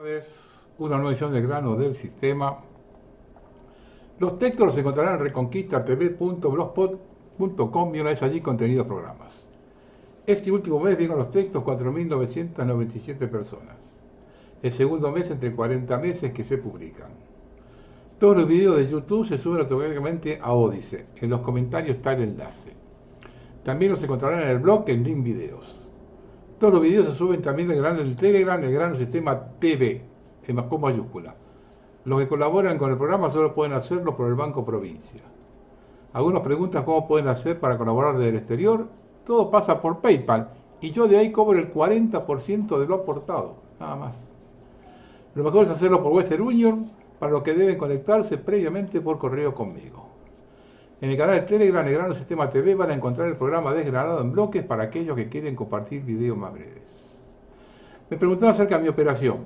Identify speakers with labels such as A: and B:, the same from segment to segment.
A: Vez una nueva edición de Grano del Sistema. Los textos los encontrarán en reconquistatv.blogspot.com y una vez allí contenidos programas. Este último mes vieron los textos 4.997 personas. El segundo mes entre 40 meses que se publican. Todos los videos de YouTube se suben automáticamente a Odysee. En los comentarios está el enlace. También los encontrarán en el blog en link videos. Todos los videos se suben también en el Telegram, el Grano Sistema TV, con mayúscula. Los que colaboran con el programa solo pueden hacerlo por el Banco Provincia. Algunos preguntan cómo pueden hacer para colaborar desde el exterior. Todo pasa por PayPal y yo de ahí cobro el 40% de lo aportado, nada más. Lo mejor es hacerlo por Western Union, para los que deben conectarse previamente por correo conmigo. En el canal de Telegram, el Grano Sistema TV, van a encontrar el programa desgranado en bloques para aquellos que quieren compartir videos más breves. Me preguntaron acerca de mi operación.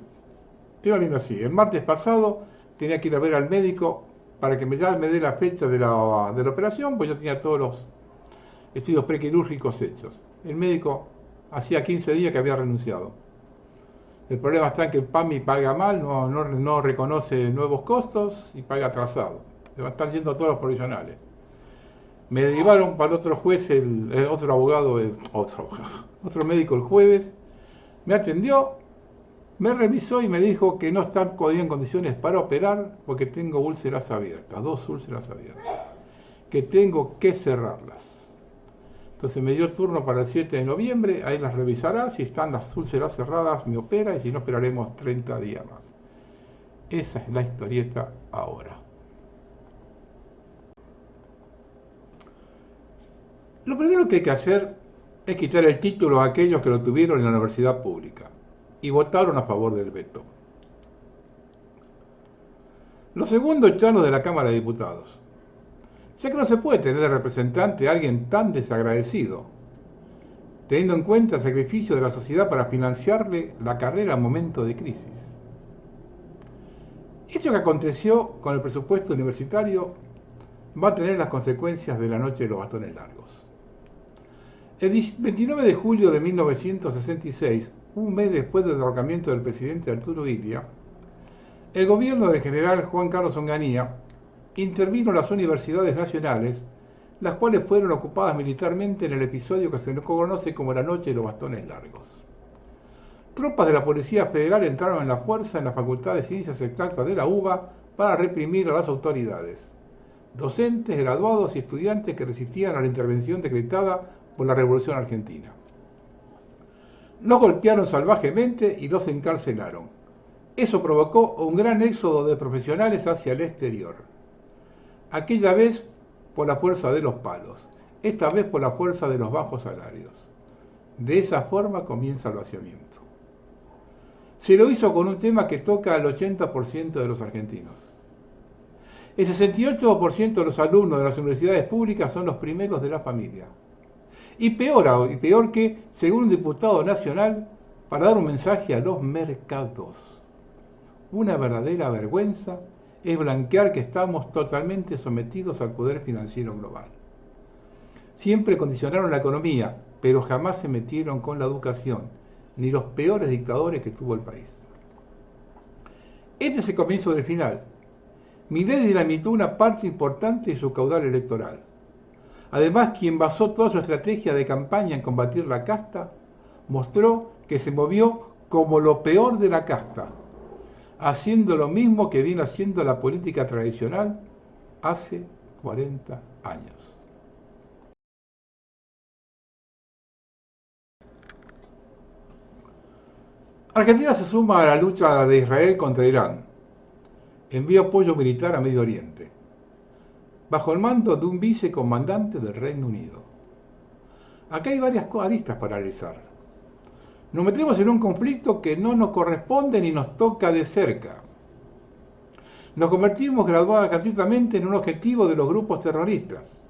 A: Te va viendo así. El martes pasado tenía que ir a ver al médico para que me dé la fecha de la operación, pues yo tenía todos los estudios prequirúrgicos hechos. El médico hacía 15 días que había renunciado. El problema está en que el PAMI paga mal, no reconoce nuevos costos y paga atrasado. Se están yendo todos los provisionales. Me derivaron para otro juez, otro médico el jueves, me atendió, me revisó y me dijo que no están en condiciones para operar porque tengo úlceras abiertas, 2 úlceras abiertas, que tengo que cerrarlas. Entonces me dio turno para el 7 de noviembre, ahí las revisará, si están las úlceras cerradas me opera y si no esperaremos 30 días más. Esa es la historieta ahora. Lo primero que hay que hacer es quitar el título a aquellos que lo tuvieron en la universidad pública y votaron a favor del veto. Lo segundo, echarlos de la Cámara de Diputados. Sé que no se puede tener de representante a alguien tan desagradecido, teniendo en cuenta el sacrificio de la sociedad para financiarle la carrera en momentos de crisis. Hecho que aconteció con el presupuesto universitario va a tener las consecuencias de la noche de los bastones largos. El 29 de julio de 1966, un mes después del derrocamiento del presidente Arturo Illia, el gobierno del general Juan Carlos Onganía intervino en las universidades nacionales, las cuales fueron ocupadas militarmente en el episodio que se conoce como la Noche de los Bastones Largos. Tropas de la Policía Federal entraron en la fuerza en la Facultad de Ciencias Exactas de la UBA para reprimir a las autoridades, docentes, graduados y estudiantes que resistían a la intervención decretada por la Revolución Argentina. Los golpearon salvajemente y los encarcelaron. Eso provocó un gran éxodo de profesionales hacia el exterior. Aquella vez por la fuerza de los palos, esta vez por la fuerza de los bajos salarios. De esa forma comienza el vaciamiento. Se lo hizo con un tema que toca al 80% de los argentinos. El 68% de los alumnos de las universidades públicas son los primeros de la familia. Y peor que, según un diputado nacional, para dar un mensaje a los mercados. Una verdadera vergüenza es blanquear que estamos totalmente sometidos al poder financiero global. Siempre condicionaron la economía, pero jamás se metieron con la educación, ni los peores dictadores que tuvo el país. Este es el comienzo del final. Milei dinamitó una parte importante de su caudal electoral. Además, quien basó toda su estrategia de campaña en combatir la casta, mostró que se movió como lo peor de la casta, haciendo lo mismo que viene haciendo la política tradicional hace 40 años. Argentina se suma a la lucha de Israel contra Irán. Envía apoyo militar a Medio Oriente, bajo el mando de un vicecomandante del Reino Unido. Acá hay varias aristas para analizar. Nos metemos en un conflicto que no nos corresponde ni nos toca de cerca. Nos convertimos gratuitamente en un objetivo de los grupos terroristas,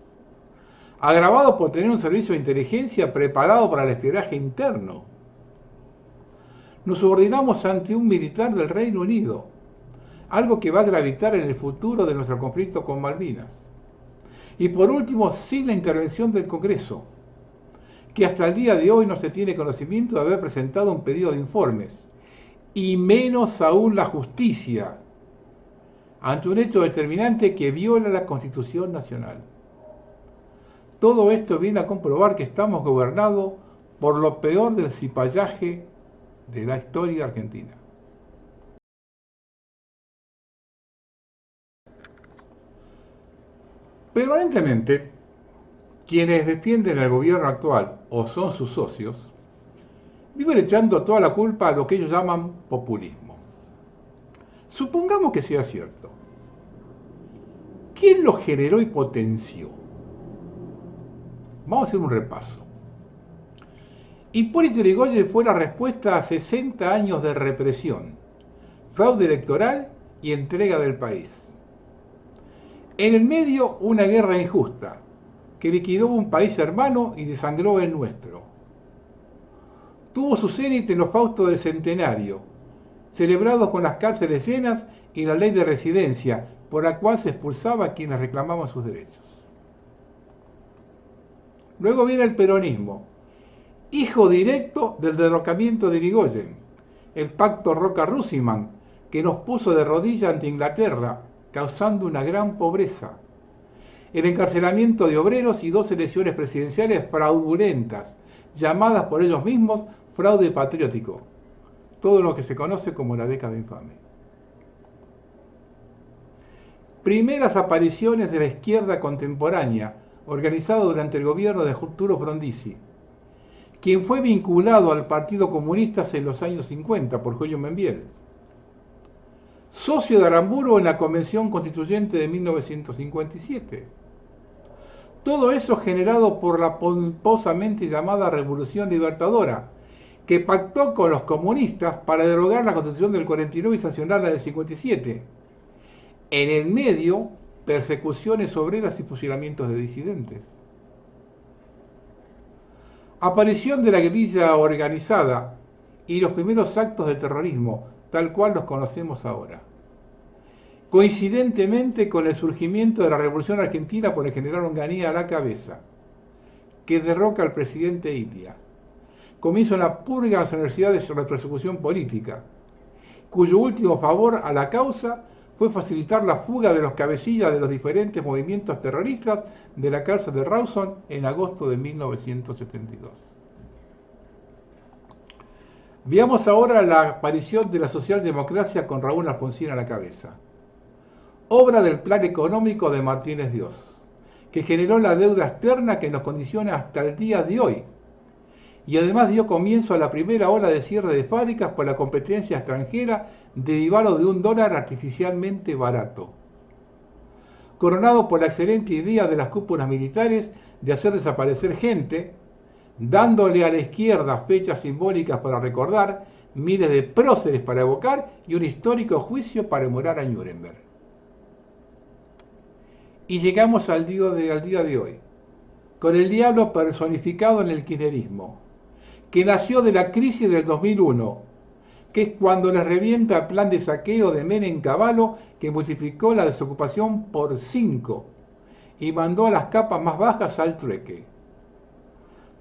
A: agravado por tener un servicio de inteligencia preparado para el espionaje interno. Nos subordinamos ante un militar del Reino Unido, algo que va a gravitar en el futuro de nuestro conflicto con Malvinas. Y por último, sin la intervención del Congreso, que hasta el día de hoy no se tiene conocimiento de haber presentado un pedido de informes y menos aún la justicia ante un hecho determinante que viola la Constitución Nacional. Todo esto viene a comprobar que estamos gobernados por lo peor del cipallaje de la historia argentina. Permanentemente, quienes defienden al gobierno actual o son sus socios, viven echando toda la culpa a lo que ellos llaman populismo. Supongamos que sea cierto. ¿Quién lo generó y potenció? Vamos a hacer un repaso. Hipólito Yrigoyen fue la respuesta a 60 años de represión, fraude electoral y entrega del país. En el medio, una guerra injusta, que liquidó un país hermano y desangró el nuestro. Tuvo su cenit en los faustos del centenario, celebrados con las cárceles llenas y la ley de residencia, por la cual se expulsaba a quienes reclamaban sus derechos. Luego viene el peronismo, hijo directo del derrocamiento de Yrigoyen, el pacto Roca-Ruziman, que nos puso de rodillas ante Inglaterra, causando una gran pobreza. El encarcelamiento de obreros y 2 elecciones presidenciales fraudulentas, llamadas por ellos mismos fraude patriótico, todo lo que se conoce como la década infame. Primeras apariciones de la izquierda contemporánea, organizada durante el gobierno de Arturo Frondizi, quien fue vinculado al Partido Comunista en los años 50 por Julio Membiel. Socio de Aramburu en la Convención Constituyente de 1957. Todo eso generado por la pomposamente llamada Revolución Libertadora, que pactó con los comunistas para derogar la Constitución del 49 y sancionarla del 57. En el medio, persecuciones obreras y fusilamientos de disidentes. Aparición de la guerrilla organizada y los primeros actos del terrorismo, tal cual los conocemos ahora. Coincidentemente con el surgimiento de la Revolución Argentina por el general Onganía a la cabeza, que derroca al presidente Ilia. Comienza una purga en las universidades sobre la persecución política, cuyo último favor a la causa fue facilitar la fuga de los cabecillas de los diferentes movimientos terroristas de la cárcel de Rawson en agosto de 1972. Veamos ahora la aparición de la socialdemocracia con Raúl Alfonsín a la cabeza. Obra del plan económico de Martínez Dios, que generó la deuda externa que nos condiciona hasta el día de hoy, y además dio comienzo a la primera ola de cierre de fábricas por la competencia extranjera derivado de un dólar artificialmente barato. Coronado por la excelente idea de las cúpulas militares de hacer desaparecer gente, dándole a la izquierda fechas simbólicas para recordar, miles de próceres para evocar y un histórico juicio para emular a Nuremberg. Y llegamos al día de hoy, con el diablo personificado en el kirchnerismo, que nació de la crisis del 2001, que es cuando les revienta el plan de saqueo de Menem Cavallo, que multiplicó la desocupación por 5 y mandó a las capas más bajas al trueque.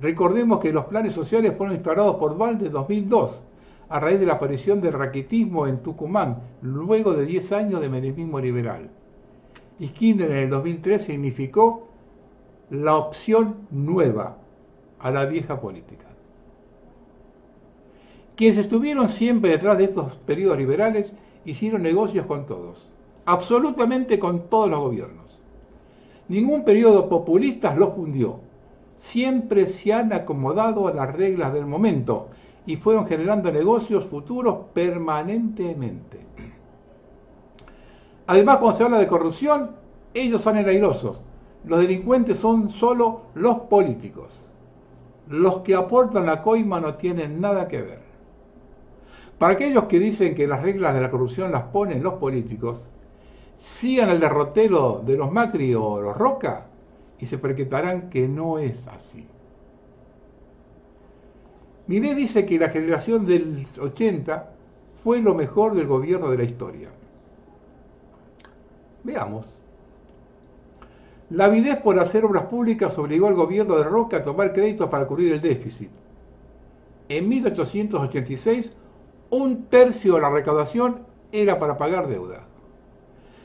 A: Recordemos que los planes sociales fueron instaurados por Duhalde en 2002, a raíz de la aparición del raquetismo en Tucumán, luego de 10 años de menemismo liberal. Y Kirchner en el 2003 significó la opción nueva a la vieja política. Quienes estuvieron siempre detrás de estos periodos liberales hicieron negocios con todos, absolutamente con todos los gobiernos. Ningún periodo populista los fundió. Siempre se han acomodado a las reglas del momento y fueron generando negocios futuros permanentemente. Además, cuando se habla de corrupción, ellos salen airosos. Los delincuentes son solo los políticos. Los que aportan la coima no tienen nada que ver. Para aquellos que dicen que las reglas de la corrupción las ponen los políticos, sigan el derrotero de los Macri o los Roca y se percatarán que no es así. Milei dice que la generación del 80 fue lo mejor del gobierno de la historia. Veamos. La avidez por hacer obras públicas obligó al gobierno de Roca a tomar créditos para cubrir el déficit. En 1886 1/3 de la recaudación era para pagar deuda.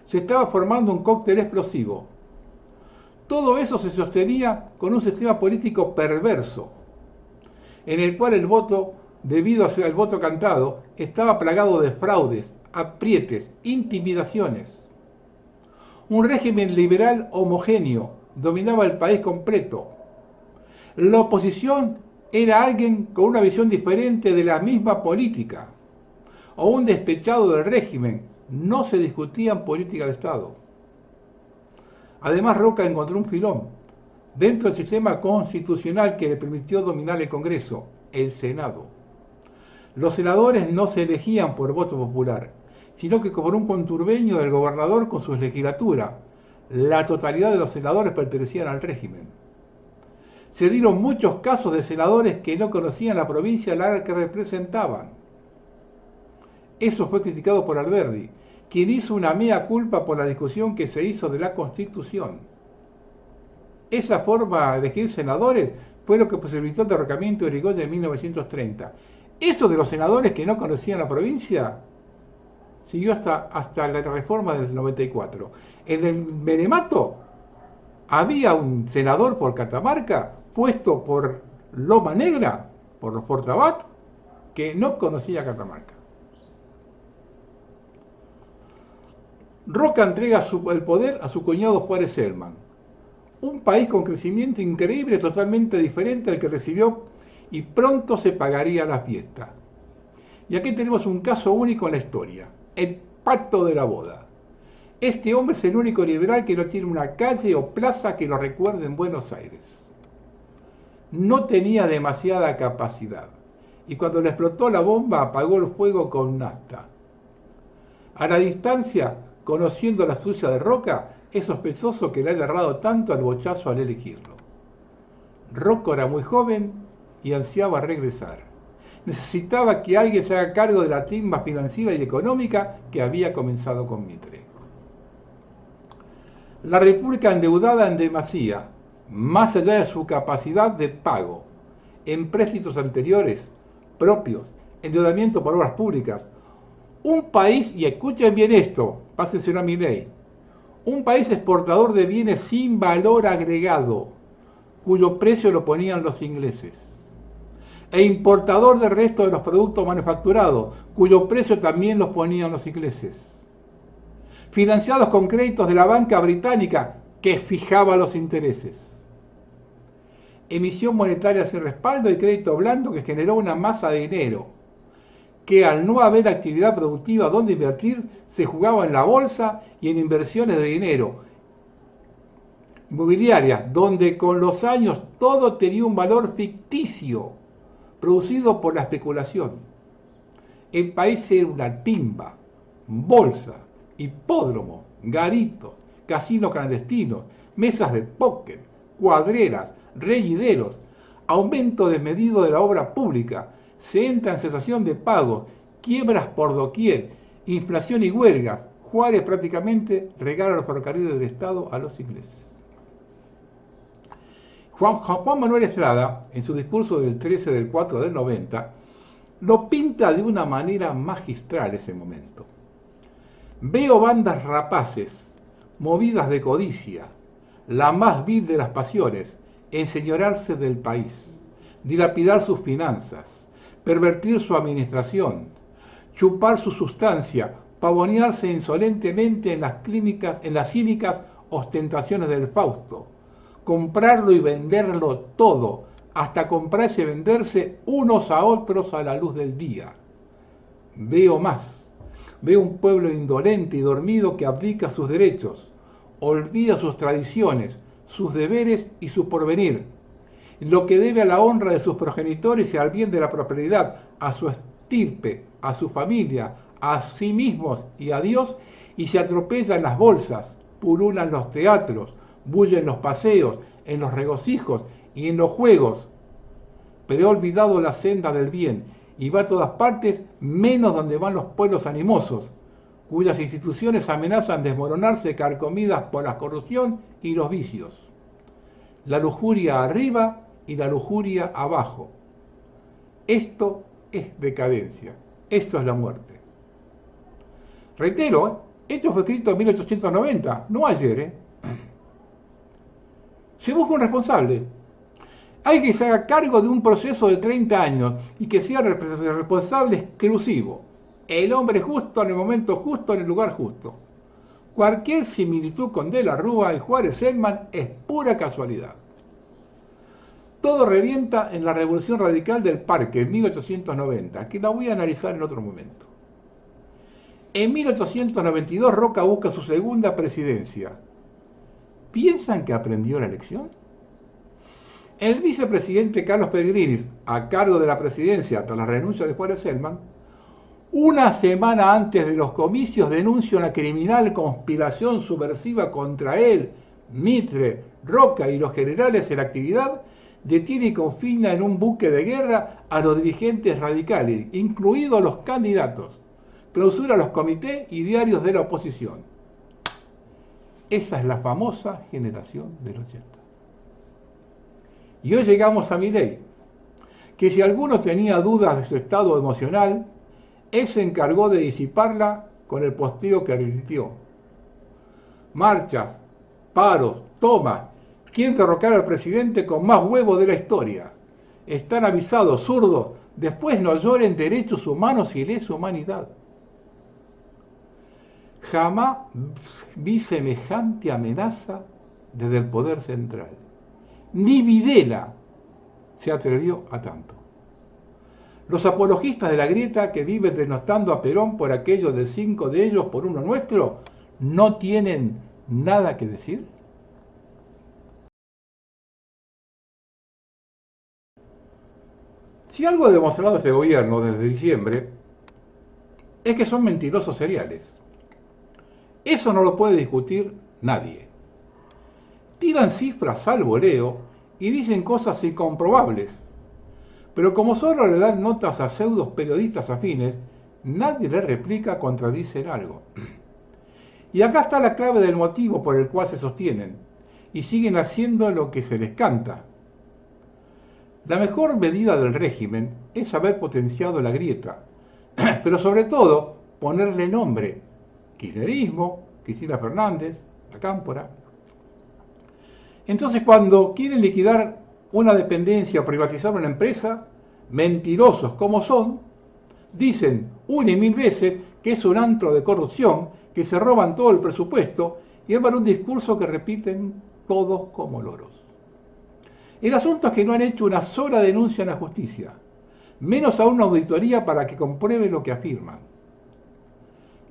A: Se estaba formando un cóctel explosivo. Todo eso se sostenía con un sistema político perverso, en el cual el voto, debido al voto cantado, estaba plagado de fraudes, aprietes, intimidaciones. Un régimen liberal homogéneo dominaba el país completo. La oposición era alguien con una visión diferente de la misma política, o un despechado del régimen. No se discutían política de Estado. Además, Roca encontró un filón dentro del sistema constitucional que le permitió dominar el Congreso, el Senado. Los senadores no se elegían por voto popular, sino que por un conturbeño del gobernador con su legislatura. La totalidad de los senadores pertenecían al régimen. Se dieron muchos casos de senadores que no conocían la provincia a la que representaban. Eso fue criticado por Alberdi, quien hizo una mea culpa por la discusión que se hizo de la Constitución. Esa forma de elegir senadores fue lo que posibilitó el derrocamiento de Irigoyen en 1930. Eso de los senadores que no conocían la provincia siguió hasta la reforma del 94. En el Menemato había un senador por Catamarca puesto por Loma Negra, por los Fortabat, que no conocía Catamarca. Roca entrega el poder a su cuñado Juárez Selman. Un país con crecimiento increíble, totalmente diferente al que recibió, y pronto se pagaría la fiesta. Y aquí tenemos un caso único en la historia, el Pacto de la Boda. Este hombre es el único liberal que no tiene una calle o plaza que lo recuerde en Buenos Aires. No tenía demasiada capacidad, y cuando le explotó la bomba apagó el fuego con nafta. A la distancia, conociendo la astucia de Roca, es sospechoso que le haya errado tanto al bochazo al elegirlo. Roca era muy joven y ansiaba regresar. Necesitaba que alguien se haga cargo de la timba financiera y económica que había comenzado con Mitre. La República endeudada en demasía, más allá de su capacidad de pago, en préstitos anteriores, propios, endeudamiento por obras públicas. Un país, y escuchen bien esto, pásenselo a mi ley, un país exportador de bienes sin valor agregado, cuyo precio lo ponían los ingleses, e importador del resto de los productos manufacturados, cuyo precio también los ponían los ingleses, financiados con créditos de la banca británica, que fijaba los intereses, emisión monetaria sin respaldo y crédito blando que generó una masa de dinero, que al no haber actividad productiva donde invertir, se jugaba en la bolsa y en inversiones de dinero inmobiliarias, donde con los años todo tenía un valor ficticio, producido por la especulación. El país era una timba, bolsa, hipódromo, garitos, casinos clandestinos, mesas de póker, cuadreras, reñideros, aumento desmedido de la obra pública, se entra en cesación de pagos, quiebras por doquier, inflación y huelgas. Juárez prácticamente regala los ferrocarriles del Estado a los ingleses. Juan Manuel Estrada, en su discurso del 13 del 4 del 90, lo pinta de una manera magistral ese momento. Veo bandas rapaces, movidas de codicia, la más vil de las pasiones, enseñorearse del país, dilapidar sus finanzas, pervertir su administración, chupar su sustancia, pavonearse insolentemente en las cínicas ostentaciones del Fausto, comprarlo y venderlo todo, hasta comprarse y venderse unos a otros a la luz del día. Veo más, veo un pueblo indolente y dormido que abdica sus derechos, olvida sus tradiciones, sus deberes y su porvenir, lo que debe a la honra de sus progenitores y al bien de la prosperidad, a su estirpe, a su familia, a sí mismos y a Dios, y se atropella en las bolsas, pululan los teatros, bulle en los paseos, en los regocijos y en los juegos, pero ha olvidado la senda del bien y va a todas partes menos donde van los pueblos animosos, cuyas instituciones amenazan desmoronarse carcomidas por la corrupción y los vicios. La lujuria arriba y la lujuria abajo. Esto es decadencia. Esto es la muerte. Reitero, esto fue escrito en 1890, no ayer. Se busca un responsable. Hay que se haga cargo de un proceso de 30 años y que sea responsable exclusivo. El hombre justo en el momento justo, en el lugar justo. Cualquier similitud con De la Rúa y Juárez Selman es pura casualidad. Todo revienta en la Revolución Radical del Parque en 1890, que la voy a analizar en otro momento. En 1892 Roca busca su segunda presidencia. ¿Piensan que aprendió la lección? El vicepresidente Carlos Pellegrini, a cargo de la presidencia tras la renuncia de Juárez Selman, una semana antes de los comicios denuncia una criminal conspiración subversiva contra él, Mitre, Roca y los generales en actividad, detiene y confina en un buque de guerra a los dirigentes radicales, incluidos los candidatos, clausura los comités y diarios de la oposición. Esa es la famosa generación del 80. Y hoy llegamos a Milei, que si alguno tenía dudas de su estado emocional, él se encargó de disiparla con el posteo que repitió. Marchas, paros, tomas, quieren derrocar al presidente con más huevo de la historia. Están avisados, zurdos, después no lloren derechos humanos y lesa humanidad. Jamás vi semejante amenaza desde el poder central. Ni Videla se atrevió a tanto. Los apologistas de la grieta que viven denostando a Perón por aquello de 5 de ellos por uno nuestro, ¿no tienen nada que decir? Si algo ha demostrado este gobierno desde diciembre, es que son mentirosos seriales. Eso no lo puede discutir nadie. Tiran cifras al voleo y dicen cosas incomprobables. Pero como solo le dan notas a pseudos periodistas afines, nadie le replica, contradicen algo. Y acá está la clave del motivo por el cual se sostienen y siguen haciendo lo que se les canta. La mejor medida del régimen es haber potenciado la grieta, pero sobre todo ponerle nombre. Kirchnerismo, Cristina Fernández, la Cámpora. Entonces cuando quieren liquidar una dependencia o privatizar una empresa, mentirosos como son, dicen una y mil veces que es un antro de corrupción, que se roban todo el presupuesto y arman un discurso que repiten todos como loros. El asunto es que no han hecho una sola denuncia en la justicia, menos aún una auditoría para que compruebe lo que afirman.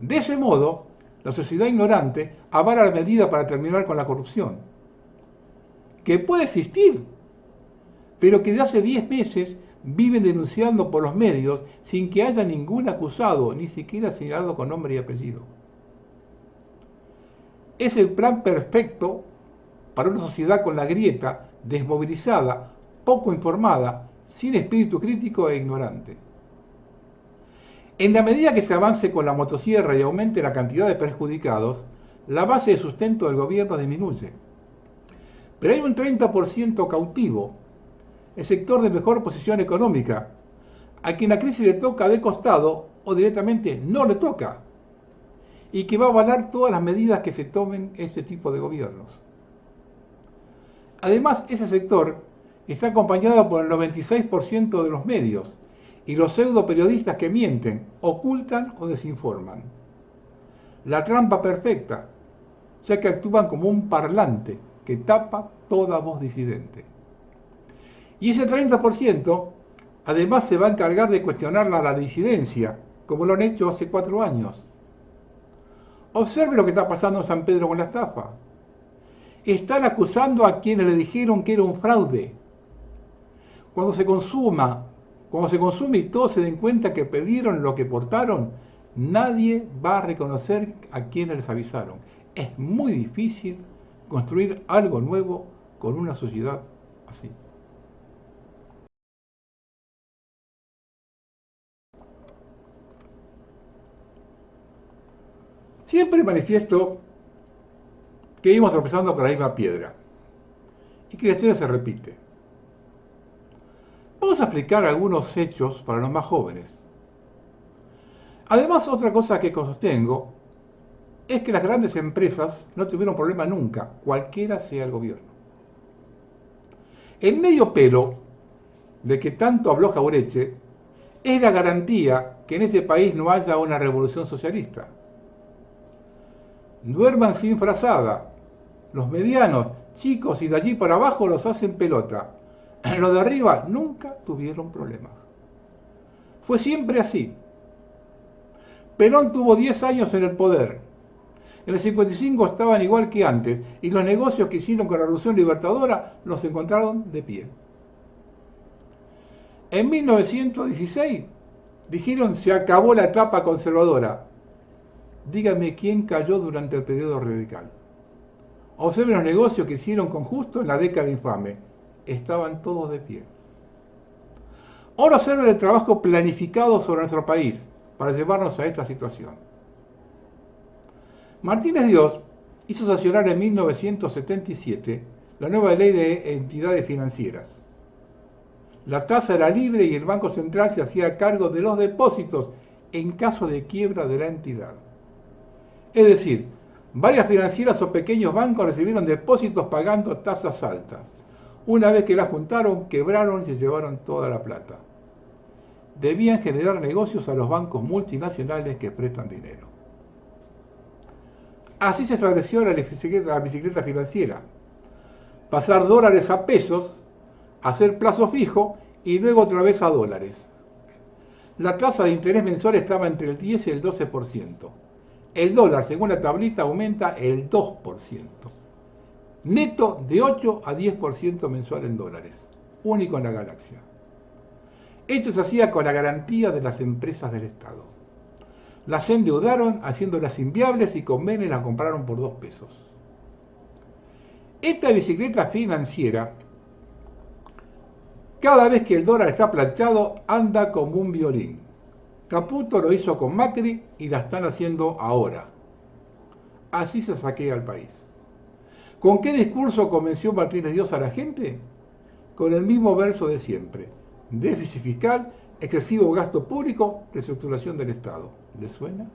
A: De ese modo, la sociedad ignorante avala la medida para terminar con la corrupción, que puede existir, pero que de hace 10 meses viven denunciando por los medios sin que haya ningún acusado, ni siquiera señalado con nombre y apellido. Es el plan perfecto para una sociedad con la grieta, desmovilizada, poco informada, sin espíritu crítico e ignorante. En la medida que se avance con la motosierra y aumente la cantidad de perjudicados, la base de sustento del gobierno disminuye. Pero hay un 30% cautivo, el sector de mejor posición económica, a quien la crisis le toca de costado o directamente no le toca, y que va a avalar todas las medidas que se tomen este tipo de gobiernos. Además, ese sector está acompañado por el 96% de los medios y los pseudo periodistas que mienten, ocultan o desinforman. La trampa perfecta, ya que actúan como un parlante que tapa toda voz disidente. Y ese 30% además se va a encargar de cuestionarla a la disidencia, como lo han hecho hace 4 años. Observe lo que está pasando en San Pedro con la estafa. Están acusando a quienes le dijeron que era un fraude. Cuando se consume y todos se den cuenta que perdieron lo que portaron, nadie va a reconocer a quienes les avisaron. Es muy difícil construir algo nuevo con una sociedad así. Siempre manifiesto que íbamos tropezando con la misma piedra y que la historia se repite. Vamos a explicar algunos hechos para los más jóvenes. Además, otra cosa que sostengo es que las grandes empresas no tuvieron problema nunca, cualquiera sea el gobierno. El medio pelo de que tanto habló Jauretche es la garantía que en este país no haya una revolución socialista. Duerman sin frazada. Los medianos, chicos y de allí para abajo los hacen pelota. Los de arriba nunca tuvieron problemas. Fue siempre así. Perón tuvo 10 años en el poder. En el 55 estaban igual que antes y los negocios que hicieron con la Revolución Libertadora los encontraron de pie. En 1916 dijeron se acabó la etapa conservadora. Dígame quién cayó durante el periodo radical. Observen los negocios que hicieron con Justo en la década infame. Estaban todos de pie. Ahora observen el trabajo planificado sobre nuestro país para llevarnos a esta situación. Martínez Dios hizo sancionar en 1977 la nueva ley de entidades financieras. La tasa era libre y el Banco Central se hacía cargo de los depósitos en caso de quiebra de la entidad. Es decir, varias financieras o pequeños bancos recibieron depósitos pagando tasas altas. Una vez que las juntaron, quebraron y se llevaron toda la plata. Debían generar negocios a los bancos multinacionales que prestan dinero. Así se estableció la bicicleta financiera. Pasar dólares a pesos, hacer plazo fijo y luego otra vez a dólares. La tasa de interés mensual estaba entre el 10 y el 12%. El dólar, según la tablita, aumenta el 2%. Neto de 8 a 10% mensual en dólares. Único en la galaxia. Esto se hacía con la garantía de las empresas del Estado. Las endeudaron haciéndolas inviables y con Menem las compraron por 2 pesos. Esta bicicleta financiera, cada vez que el dólar está planchado, anda como un violín. Caputo lo hizo con Macri y la están haciendo ahora. Así se saquea al país. ¿Con qué discurso convenció Martínez Dios a la gente? Con el mismo verso de siempre. Déficit fiscal, excesivo gasto público, reestructuración del Estado. ¿Le suena?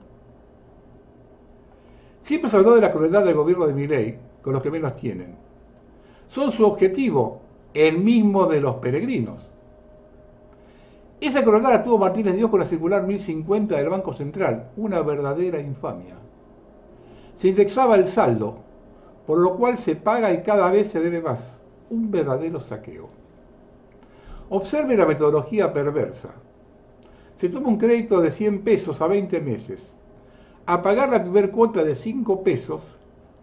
A: Siempre se habló de la crueldad del gobierno de Milei con los que menos tienen. Son su objetivo, el mismo de los peregrinos. Esa crueldad la tuvo Martínez Dios con la circular 1050 del Banco Central, una verdadera infamia. Se indexaba el saldo, por lo cual se paga y cada vez se debe más. Un verdadero saqueo. Observe la metodología perversa. Se toma un crédito de 100 pesos a 20 meses. A pagar la primera cuota de 5 pesos,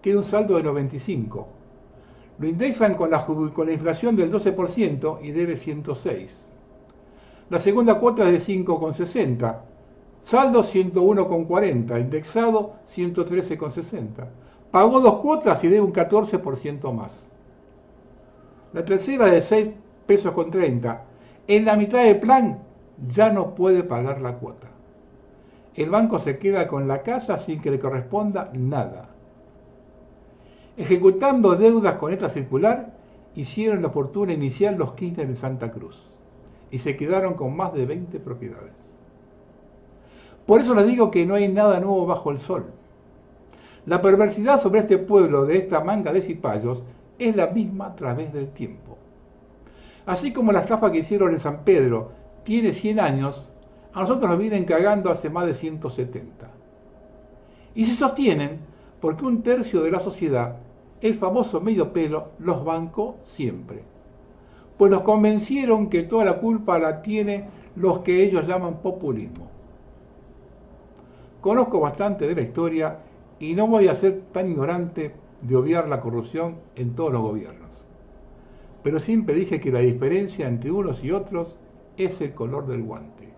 A: queda un saldo de 95. Lo indexan con la inflación del 12% y debe 106. La segunda cuota es de 5,60. Saldo 101,40. Indexado 113,60. Pagó 2 cuotas y debe un 14% más. La tercera de 6 pesos con 30. En la mitad del plan ya no puede pagar la cuota. El banco se queda con la casa sin que le corresponda nada. Ejecutando deudas con esta circular, hicieron la fortuna inicial los Kirchner en Santa Cruz y se quedaron con más de 20 propiedades. Por eso les digo que no hay nada nuevo bajo el sol. La perversidad sobre este pueblo de esta manga de cipayos es la misma a través del tiempo. Así como la estafa que hicieron en San Pedro tiene 100 años, a nosotros nos vienen cagando hace más de 170. Y se sostienen porque un tercio de la sociedad, el famoso medio pelo, los bancó siempre. Pues nos convencieron que toda la culpa la tienen los que ellos llaman populismo. Conozco bastante de la historia y no voy a ser tan ignorante de obviar la corrupción en todos los gobiernos. Pero siempre dije que la diferencia entre unos y otros es el color del guante.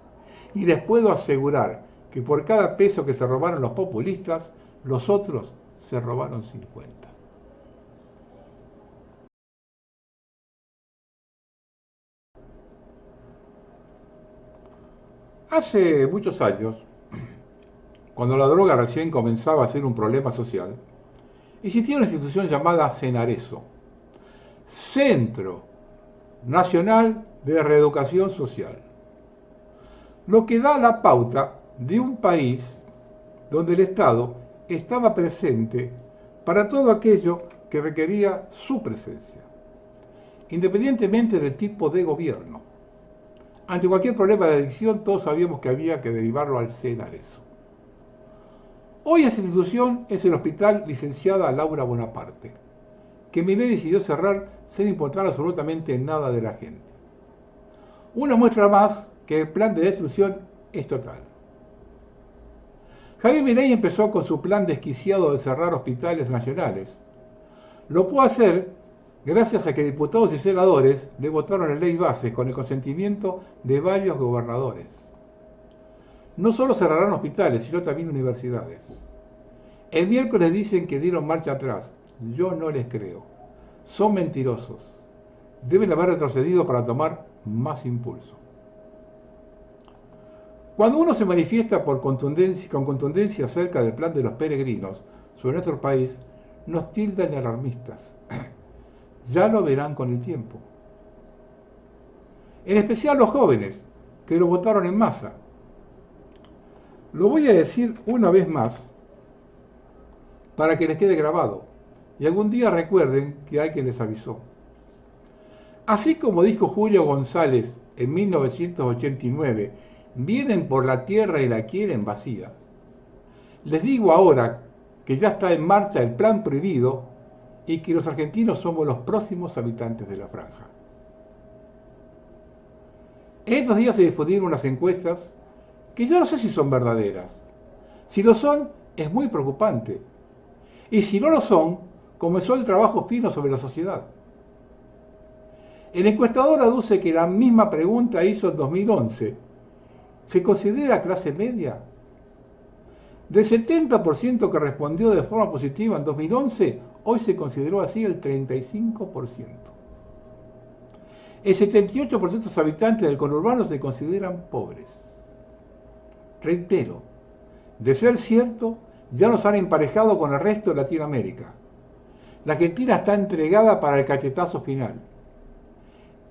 A: Y les puedo asegurar que por cada peso que se robaron los populistas, los otros se robaron 50. Hace muchos años, cuando la droga recién comenzaba a ser un problema social, existía una institución llamada Cenareso, Centro Nacional de Reeducación Social, lo que da la pauta de un país donde el Estado estaba presente para todo aquello que requería su presencia, independientemente del tipo de gobierno. Ante cualquier problema de adicción, todos sabíamos que había que derivarlo al Cenareso. Hoy esa institución es el Hospital Licenciada Laura Bonaparte, que Milei decidió cerrar sin importar absolutamente nada de la gente. Una muestra más que el plan de destrucción es total. Javier Milei empezó con su plan desquiciado de cerrar hospitales nacionales. Lo pudo hacer gracias a que diputados y senadores le votaron la ley base con el consentimiento de varios gobernadores. No solo cerrarán hospitales, sino también universidades. El miércoles dicen que dieron marcha atrás. Yo no les creo. Son mentirosos. Deben haber retrocedido para tomar más impulso. Cuando uno se manifiesta con contundencia acerca del plan de los peregrinos sobre nuestro país, nos tildan de alarmistas. Ya lo verán con el tiempo. En especial los jóvenes, que lo votaron en masa. Lo voy a decir una vez más, para que les quede grabado, y algún día recuerden que alguien les avisó. Así como dijo Julio González en 1989, vienen por la tierra y la quieren vacía. Les digo ahora que ya está en marcha el plan prohibido y que los argentinos somos los próximos habitantes de la franja. En estos días se difundieron unas encuestas que yo no sé si son verdaderas. Si lo son, es muy preocupante. Y si no lo son, comenzó el trabajo fino sobre la sociedad. El encuestador aduce que la misma pregunta hizo en 2011. ¿Se considera clase media? Del 70% que respondió de forma positiva en 2011, hoy se consideró así el 35%. El 78% de los habitantes del conurbano se consideran pobres. Reitero, de ser cierto, ya nos han emparejado con el resto de Latinoamérica. La Argentina está entregada para el cachetazo final.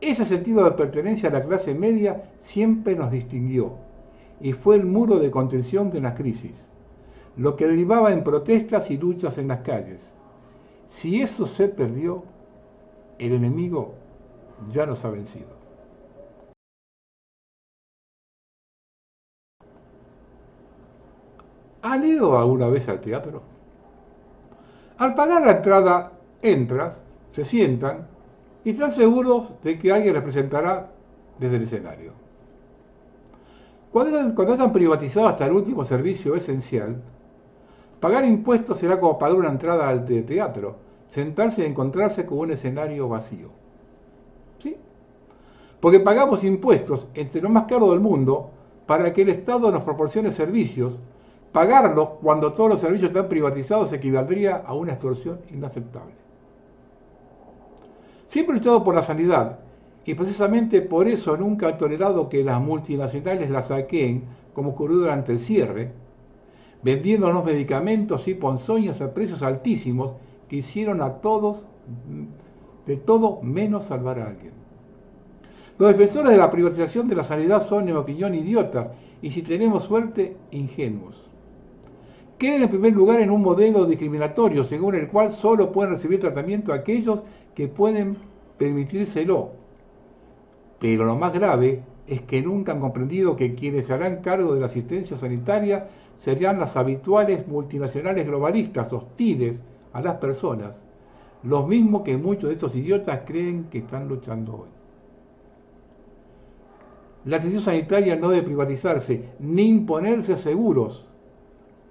A: Ese sentido de pertenencia a la clase media siempre nos distinguió y fue el muro de contención en las crisis, lo que derivaba en protestas y luchas en las calles. Si eso se perdió, el enemigo ya nos ha vencido. ¿Han ido alguna vez al teatro? Al pagar la entrada, entras, se sientan y están seguros de que alguien les presentará desde el escenario. Cuando están privatizados hasta el último servicio esencial, pagar impuestos será como pagar una entrada al teatro, sentarse y encontrarse con un escenario vacío. ¿Sí? Porque pagamos impuestos entre lo más caro del mundo para que el Estado nos proporcione servicios. Pagarlos cuando todos los servicios están privatizados equivaldría a una extorsión inaceptable. Siempre he luchado por la sanidad y precisamente por eso nunca he tolerado que las multinacionales la saqueen, como ocurrió durante el cierre, vendiéndonos medicamentos y ponzoñas a precios altísimos que hicieron a todos de todo menos salvar a alguien. Los defensores de la privatización de la sanidad son, en mi opinión, idiotas y, si tenemos suerte, ingenuos. Creen en primer lugar en un modelo discriminatorio según el cual solo pueden recibir tratamiento aquellos que pueden permitírselo. Pero lo más grave es que nunca han comprendido que quienes se harán cargo de la asistencia sanitaria serían las habituales multinacionales globalistas hostiles a las personas, los mismos que muchos de estos idiotas creen que están luchando hoy. La atención sanitaria no debe privatizarse ni imponerse seguros,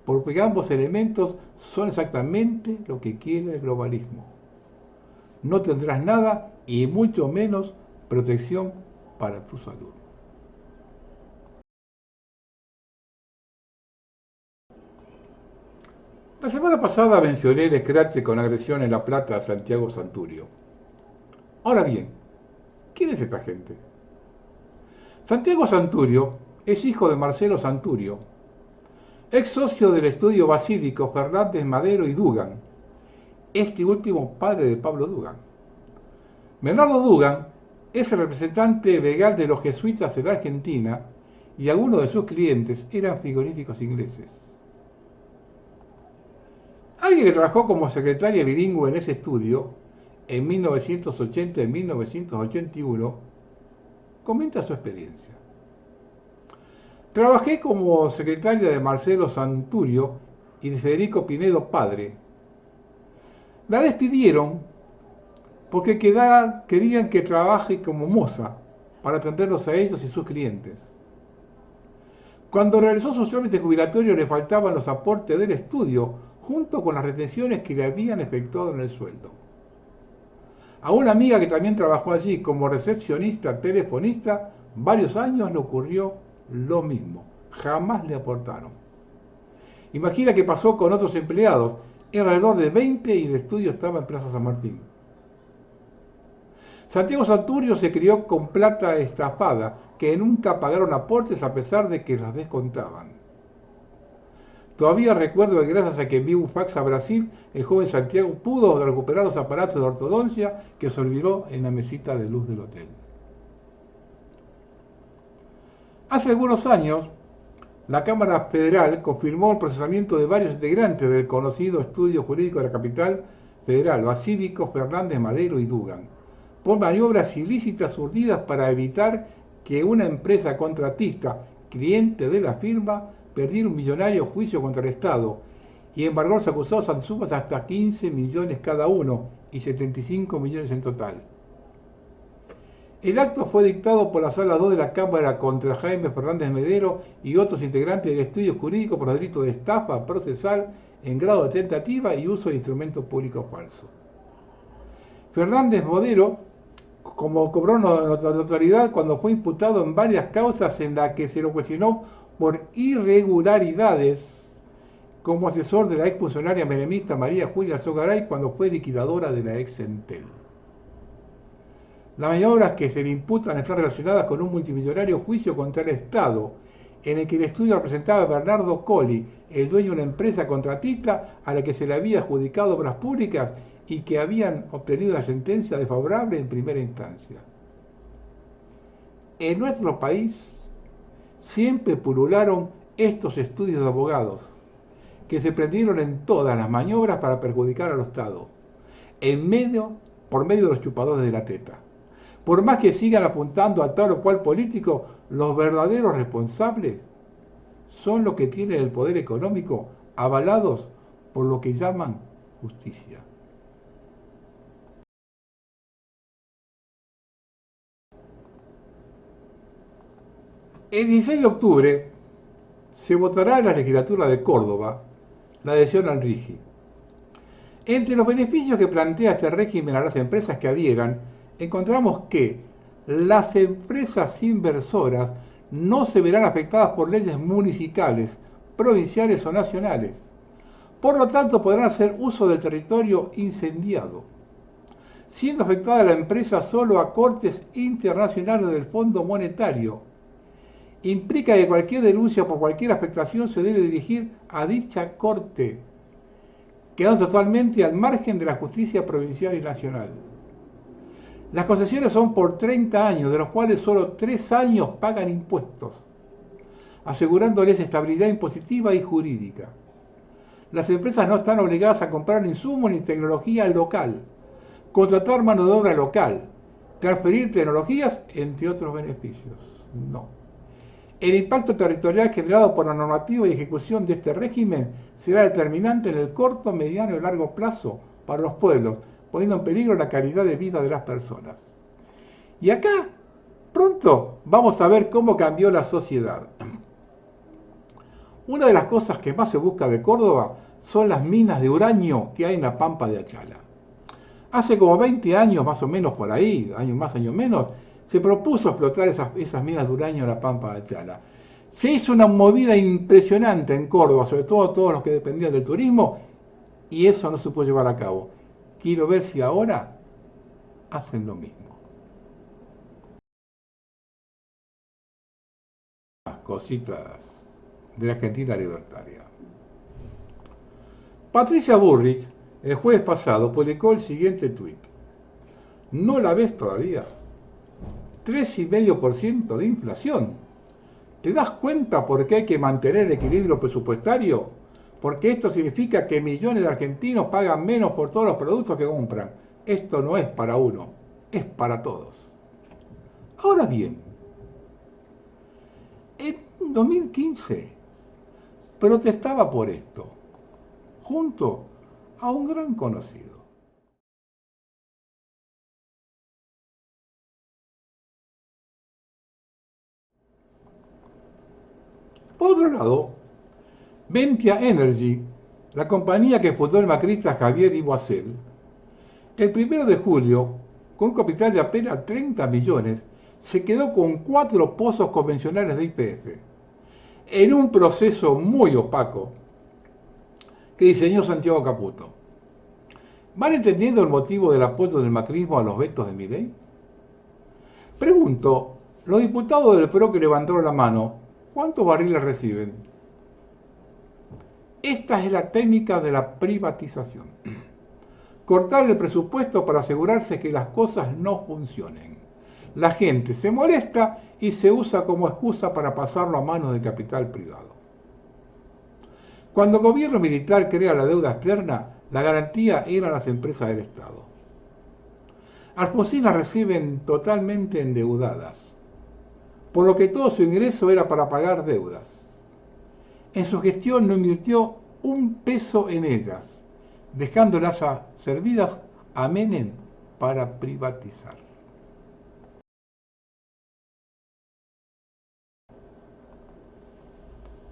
A: porque ambos elementos son exactamente lo que quiere el globalismo. No tendrás nada y mucho menos protección para tu salud. La semana pasada mencioné el escrache con agresión en La Plata a Santiago Santurio. Ahora bien, ¿quién es esta gente? Santiago Santurio es hijo de Marcelo Santurio, ex socio del estudio basílico Fernández Madero y Dugan, este último padre de Pablo Dugan. Bernardo Dugan es el representante legal de los jesuitas en la Argentina y algunos de sus clientes eran frigoríficos ingleses. Alguien que trabajó como secretaria bilingüe en ese estudio, en 1980 y 1981, comenta su experiencia. Trabajé como secretaria de Marcelo Santurio y de Federico Pinedo padre. La despidieron porque querían que trabaje como moza para atenderlos a ellos y sus clientes. Cuando realizó sus trámites jubilatorios le faltaban los aportes del estudio junto con las retenciones que le habían efectuado en el sueldo. A una amiga que también trabajó allí como recepcionista telefonista, varios años le ocurrió lo mismo. Jamás le aportaron. Imagina que pasó con otros empleados, alrededor de 20, y el estudio estaba en Plaza San Martín. Santiago Santurio se crió con plata estafada, que nunca pagaron aportes a pesar de que las descontaban. Todavía recuerdo que gracias a que envió un fax a Brasil, el joven Santiago pudo recuperar los aparatos de ortodoncia que se olvidó en la mesita de luz del hotel. Hace algunos años, la Cámara Federal confirmó el procesamiento de varios integrantes del conocido estudio jurídico de la capital federal, Basílico, Fernández, Madero y Dugan, por maniobras ilícitas urdidas para evitar que una empresa contratista, cliente de la firma, perdiera un millonario juicio contra el Estado y embargó a los acusados ante sumas hasta 15 millones cada uno y 75 millones en total. El acto fue dictado por la Sala 2 de la Cámara contra Jaime Fernández Madero y otros integrantes del estudio jurídico por los delitos de estafa procesal en grado de tentativa y uso de instrumento público falso. Fernández Madero cobró notoriedad cuando fue imputado en varias causas en las que se lo cuestionó por irregularidades como asesor de la exfuncionaria menemista María Julia Zogaray cuando fue liquidadora de la ex Entel. Las maniobras que se le imputan están relacionadas con un multimillonario juicio contra el Estado, en el que el estudio representaba a Bernardo Colli, el dueño de una empresa contratista a la que se le había adjudicado obras públicas y que habían obtenido una sentencia desfavorable en primera instancia. En nuestro país siempre pulularon estos estudios de abogados, que se prendieron en todas las maniobras para perjudicar al Estado, por medio de los chupadores de la teta. Por más que sigan apuntando a tal o cual político, los verdaderos responsables son los que tienen el poder económico avalados por lo que llaman justicia. El 16 de octubre se votará en la legislatura de Córdoba la adhesión al RIGI. Entre los beneficios que plantea este régimen a las empresas que adhieran, encontramos que las empresas inversoras no se verán afectadas por leyes municipales, provinciales o nacionales. Por lo tanto, podrán hacer uso del territorio incendiado, siendo afectada la empresa solo a cortes internacionales del Fondo Monetario. Implica que cualquier denuncia por cualquier afectación se debe dirigir a dicha corte, quedando totalmente al margen de la justicia provincial y nacional. Las concesiones son por 30 años, de los cuales solo 3 años pagan impuestos, asegurándoles estabilidad impositiva y jurídica. Las empresas no están obligadas a comprar insumos ni tecnología local, contratar mano de obra local, transferir tecnologías, entre otros beneficios. No. El impacto territorial generado por la normativa y ejecución de este régimen será determinante en el corto, mediano y largo plazo para los pueblos, poniendo en peligro la calidad de vida de las personas. Y acá, pronto, vamos a ver cómo cambió la sociedad. Una de las cosas que más se busca de Córdoba son las minas de uranio que hay en la Pampa de Achala. Hace como 20 años, más o menos por ahí, años más, años menos, se propuso explotar esas minas de uranio en la Pampa de Achala. Se hizo una movida impresionante en Córdoba, sobre todo todos los que dependían del turismo, y eso no se pudo llevar a cabo. Quiero ver si ahora hacen lo mismo. Las cositas de la Argentina libertaria. Patricia Bullrich, el jueves pasado, publicó el siguiente tuit. ¿No la ves todavía? 3,5% de inflación. ¿Te das cuenta por qué hay que mantener el equilibrio presupuestario? Porque esto significa que millones de argentinos pagan menos por todos los productos que compran. Esto no es para uno, es para todos. Ahora bien, en 2015 protestaba por esto, junto a un gran conocido. Por otro lado, Ventia Energy, la compañía que fundó el macrista Javier Iguacel, el 1 de julio, con un capital de apenas 30 millones, se quedó con 4 pozos convencionales de YPF, en un proceso muy opaco que diseñó Santiago Caputo. ¿Van entendiendo el motivo del apoyo del macrismo a los vetos de Milei? Pregunto, los diputados del PRO que levantaron la mano, ¿cuántos barriles reciben? Esta es la técnica de la privatización. Cortar el presupuesto para asegurarse que las cosas no funcionen. La gente se molesta y se usa como excusa para pasarlo a manos del capital privado. Cuando el gobierno militar crea la deuda externa, la garantía eran las empresas del Estado. Alfonsín las reciben totalmente endeudadas, por lo que todo su ingreso era para pagar deudas. En su gestión no invirtió un peso en ellas, dejándolas servidas a Menem para privatizar.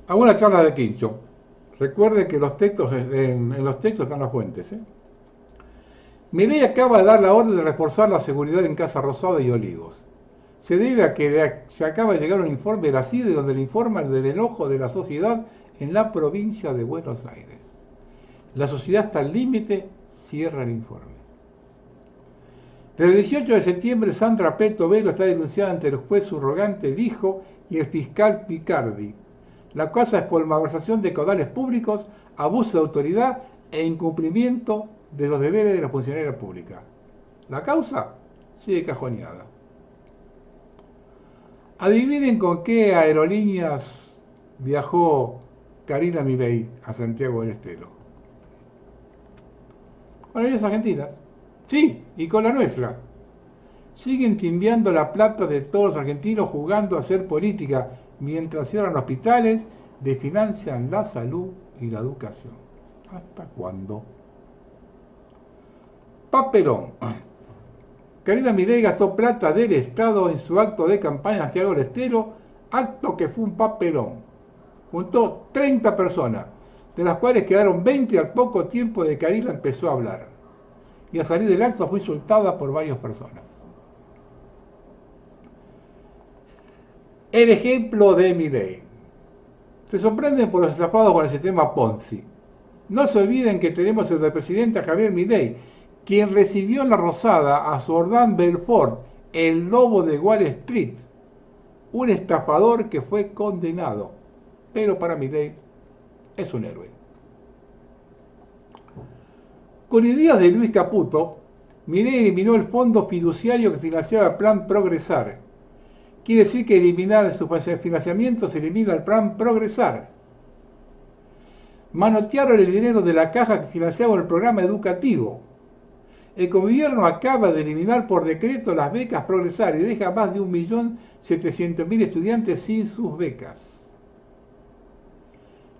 A: Hago una charla de Quincho. Recuerden que en los textos están las fuentes. Milei acaba de dar la orden de reforzar la seguridad en Casa Rosada y Olivos. Se debe a que se acaba de llegar un informe de la CIDE donde le informan del enojo de la sociedad en la provincia de Buenos Aires. La sociedad está al límite, cierra el informe. Desde el 18 de septiembre, Sandra Peto Velo está denunciada ante el juez subrogante, el hijo y el fiscal Picardi. La causa es por malversación de caudales públicos, abuso de autoridad e incumplimiento de los deberes de la funcionaria pública. La causa sigue cajoneada. Adivinen con qué aerolíneas viajó Karina Milei a Santiago del Estero. Con aerolíneas argentinas. Sí, y con la nuestra. Siguen timbiando la plata de todos los argentinos jugando a hacer política mientras cierran hospitales, desfinancian la salud y la educación. ¿Hasta cuándo? Papelón. Karina Milei gastó plata del Estado en su acto de campaña en Santiago del Estero, acto que fue un papelón. Juntó 30 personas, de las cuales quedaron 20 al poco tiempo de que Karina empezó a hablar. Y al salir del acto fue insultada por varias personas. El ejemplo de Milei. Se sorprenden por los estafados con el sistema Ponzi. No se olviden que tenemos el presidente a Javier Milei, quien recibió en la Rosada a Sordán Belfort, el lobo de Wall Street, un estafador que fue condenado, pero para Milei es un héroe. Con ideas de Luis Caputo, Milei eliminó el fondo fiduciario que financiaba el Plan Progresar. Quiere decir que eliminar su financiamiento se elimina el Plan Progresar. Manotearon el dinero de la caja que financiaba el programa educativo. El gobierno acaba de eliminar por decreto las becas Progresar y deja más de 1.700.000 estudiantes sin sus becas.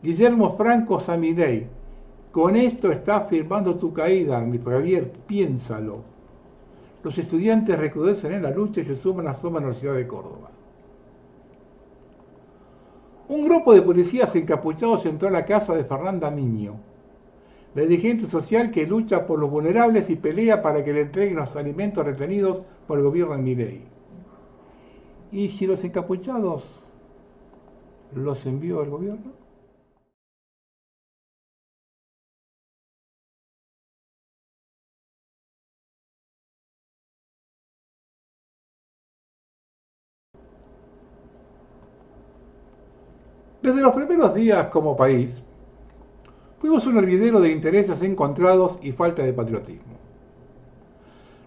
A: Guillermo Franco Milei, con esto está firmando tu caída, mi Javier, piénsalo. Los estudiantes recrudecen en la lucha y se suman a la Universidad de Córdoba. Un grupo de policías encapuchados entró a la casa de Fernanda Miño, la dirigente social que lucha por los vulnerables y pelea para que le entreguen los alimentos retenidos por el gobierno de Milei. ¿Y si los encapuchados los envió el gobierno? Desde los primeros días como país, fuimos un hervidero de intereses encontrados y falta de patriotismo.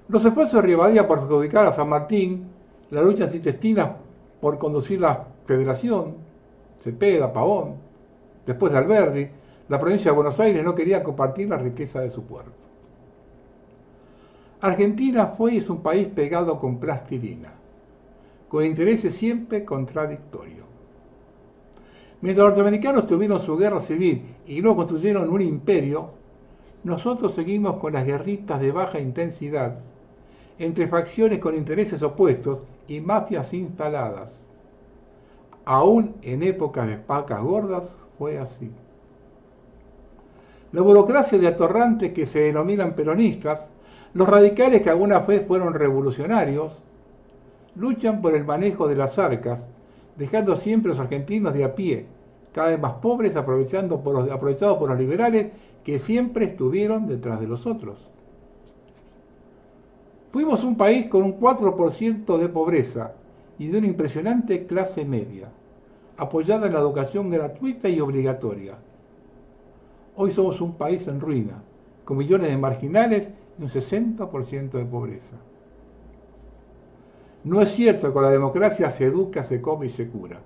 A: Los esfuerzos de Rivadavia por perjudicar a San Martín, la lucha antitestina por conducir las Federación, Cepeda, Pavón, después de Alberdi, la provincia de Buenos Aires no quería compartir la riqueza de su puerto. Argentina fue y es un país pegado con plastilina, con intereses siempre contradictorios. Mientras los norteamericanos tuvieron su guerra civil y luego construyeron un imperio, nosotros seguimos con las guerritas de baja intensidad entre facciones con intereses opuestos y mafias instaladas. Aún en épocas de vacas gordas fue así. La burocracia de atorrantes que se denominan peronistas, los radicales que alguna vez fueron revolucionarios, luchan por el manejo de las arcas, dejando siempre a los argentinos de a pie, cada vez más pobres, aprovechados por los liberales que siempre estuvieron detrás de los otros. Fuimos un país con un 4% de pobreza y de una impresionante clase media, apoyada en la educación gratuita y obligatoria. Hoy somos un país en ruina, con millones de marginales y un 60% de pobreza. No es cierto que con la democracia se educa, se come y se cura.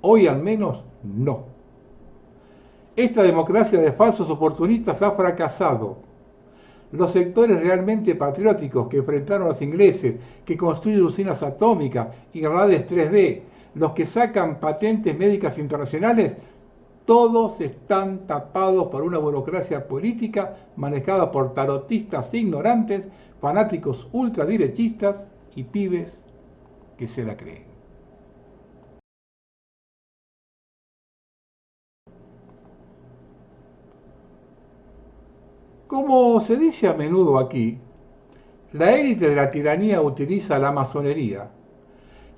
A: Hoy al menos no. Esta democracia de falsos oportunistas ha fracasado. Los sectores realmente patrióticos que enfrentaron a los ingleses, que construyen usinas atómicas y redes 3D, los que sacan patentes médicas internacionales, todos están tapados por una burocracia política manejada por tarotistas ignorantes, fanáticos ultraderechistas y pibes que se la creen. Como se dice a menudo aquí, la élite de la tiranía utiliza la masonería,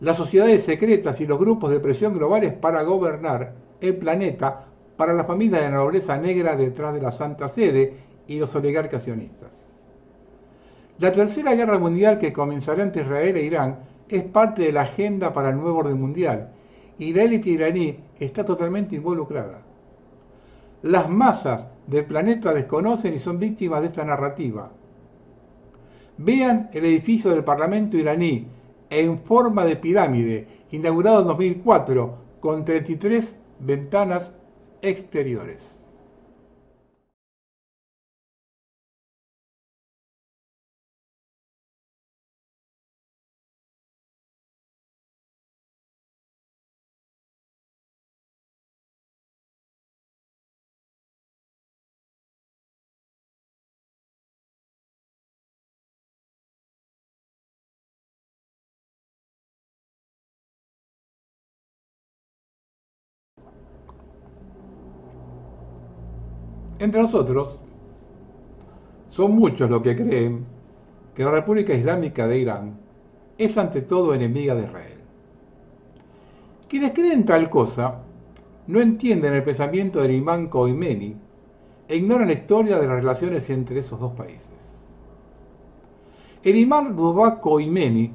A: las sociedades secretas y los grupos de presión globales para gobernar el planeta para la familia de la nobleza negra detrás de la Santa Sede y los oligarcas sionistas. La tercera guerra mundial que comenzará entre Israel e Irán es parte de la agenda para el nuevo orden mundial y la élite iraní está totalmente involucrada. Las masas del planeta desconocen y son víctimas de esta narrativa. Vean el edificio del Parlamento iraní en forma de pirámide, inaugurado en 2004, con 33 ventanas exteriores. Entre nosotros, son muchos los que creen que la República Islámica de Irán es ante todo enemiga de Israel. Quienes creen tal cosa no entienden el pensamiento del imán Khomeini e ignoran la historia de las relaciones entre esos dos países. El imán Rouhollah Khomeini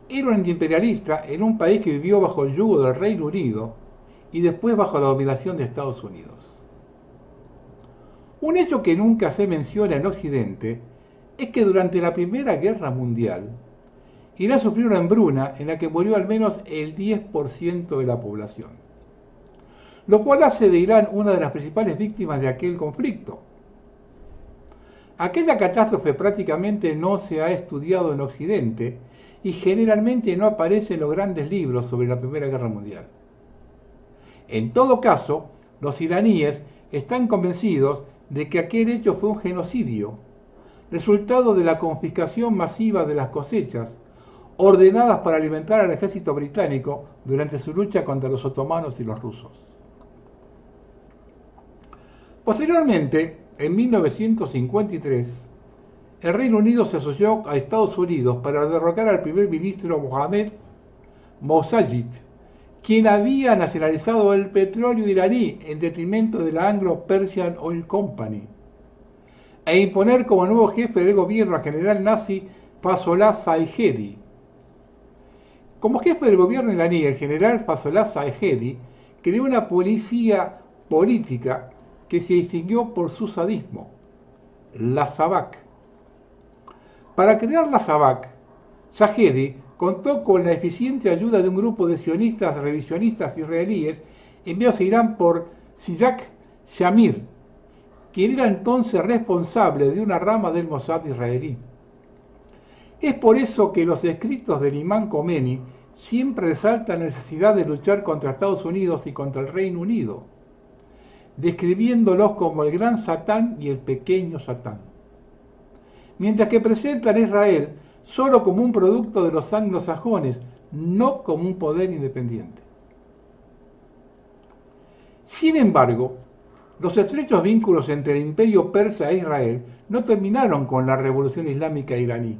A: era un antiimperialista en un país que vivió bajo el yugo del Reino Unido y después bajo la dominación de Estados Unidos. Un hecho que nunca se menciona en Occidente es que durante la Primera Guerra Mundial, Irán sufrió una hambruna en la que murió al menos el 10% de la población, lo cual hace de Irán una de las principales víctimas de aquel conflicto. Aquella catástrofe prácticamente no se ha estudiado en Occidente y generalmente no aparece en los grandes libros sobre la Primera Guerra Mundial. En todo caso, los iraníes están convencidos de que aquel hecho fue un genocidio, resultado de la confiscación masiva de las cosechas, ordenadas para alimentar al ejército británico durante su lucha contra los otomanos y los rusos. Posteriormente, en 1953, el Reino Unido se asoció a Estados Unidos para derrocar al primer ministro Mohammad Mossadegh, quien había nacionalizado el petróleo iraní en detrimento de la Anglo-Persian Oil Company, e imponer como nuevo jefe del gobierno al general nazi Fazollah Zahedi. Como jefe del gobierno iraní, el general Fazollah Zahedi creó una policía política que se distinguió por su sadismo, la Savak. Para crear la Savak, Zahedi contó con la eficiente ayuda de un grupo de sionistas revisionistas israelíes enviados a Irán por Siyak Shamir, quien era entonces responsable de una rama del Mossad israelí. Es por eso que los escritos del imán Khomeini siempre resaltan la necesidad de luchar contra Estados Unidos y contra el Reino Unido, describiéndolos como el gran Satán y el pequeño Satán, mientras que presentan a Israel solo como un producto de los anglosajones, no como un poder independiente. Sin embargo, los estrechos vínculos entre el imperio persa e Israel no terminaron con la revolución islámica iraní.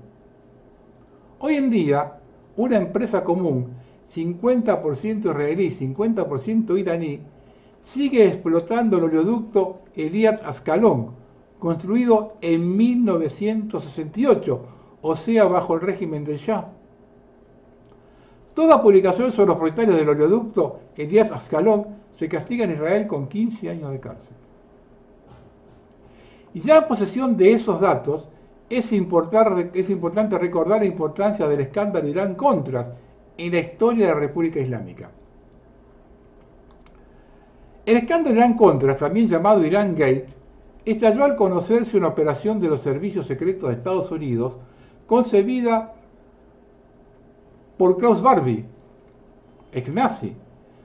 A: Hoy en día, una empresa común, 50% israelí, 50% iraní, sigue explotando el oleoducto Eliad Ascalón, construido en 1968, o sea, bajo el régimen del Shah. Toda publicación sobre los propietarios del oleoducto Eliad Ascalón se castiga en Israel con 15 años de cárcel. Y ya en posesión de esos datos, es importante recordar la importancia del escándalo Irán-Contras en la historia de la República Islámica. El escándalo Irán-Contras, también llamado Irán Gate, estalló al conocerse una operación de los servicios secretos de Estados Unidos concebida por Klaus Barbie, ex nazi,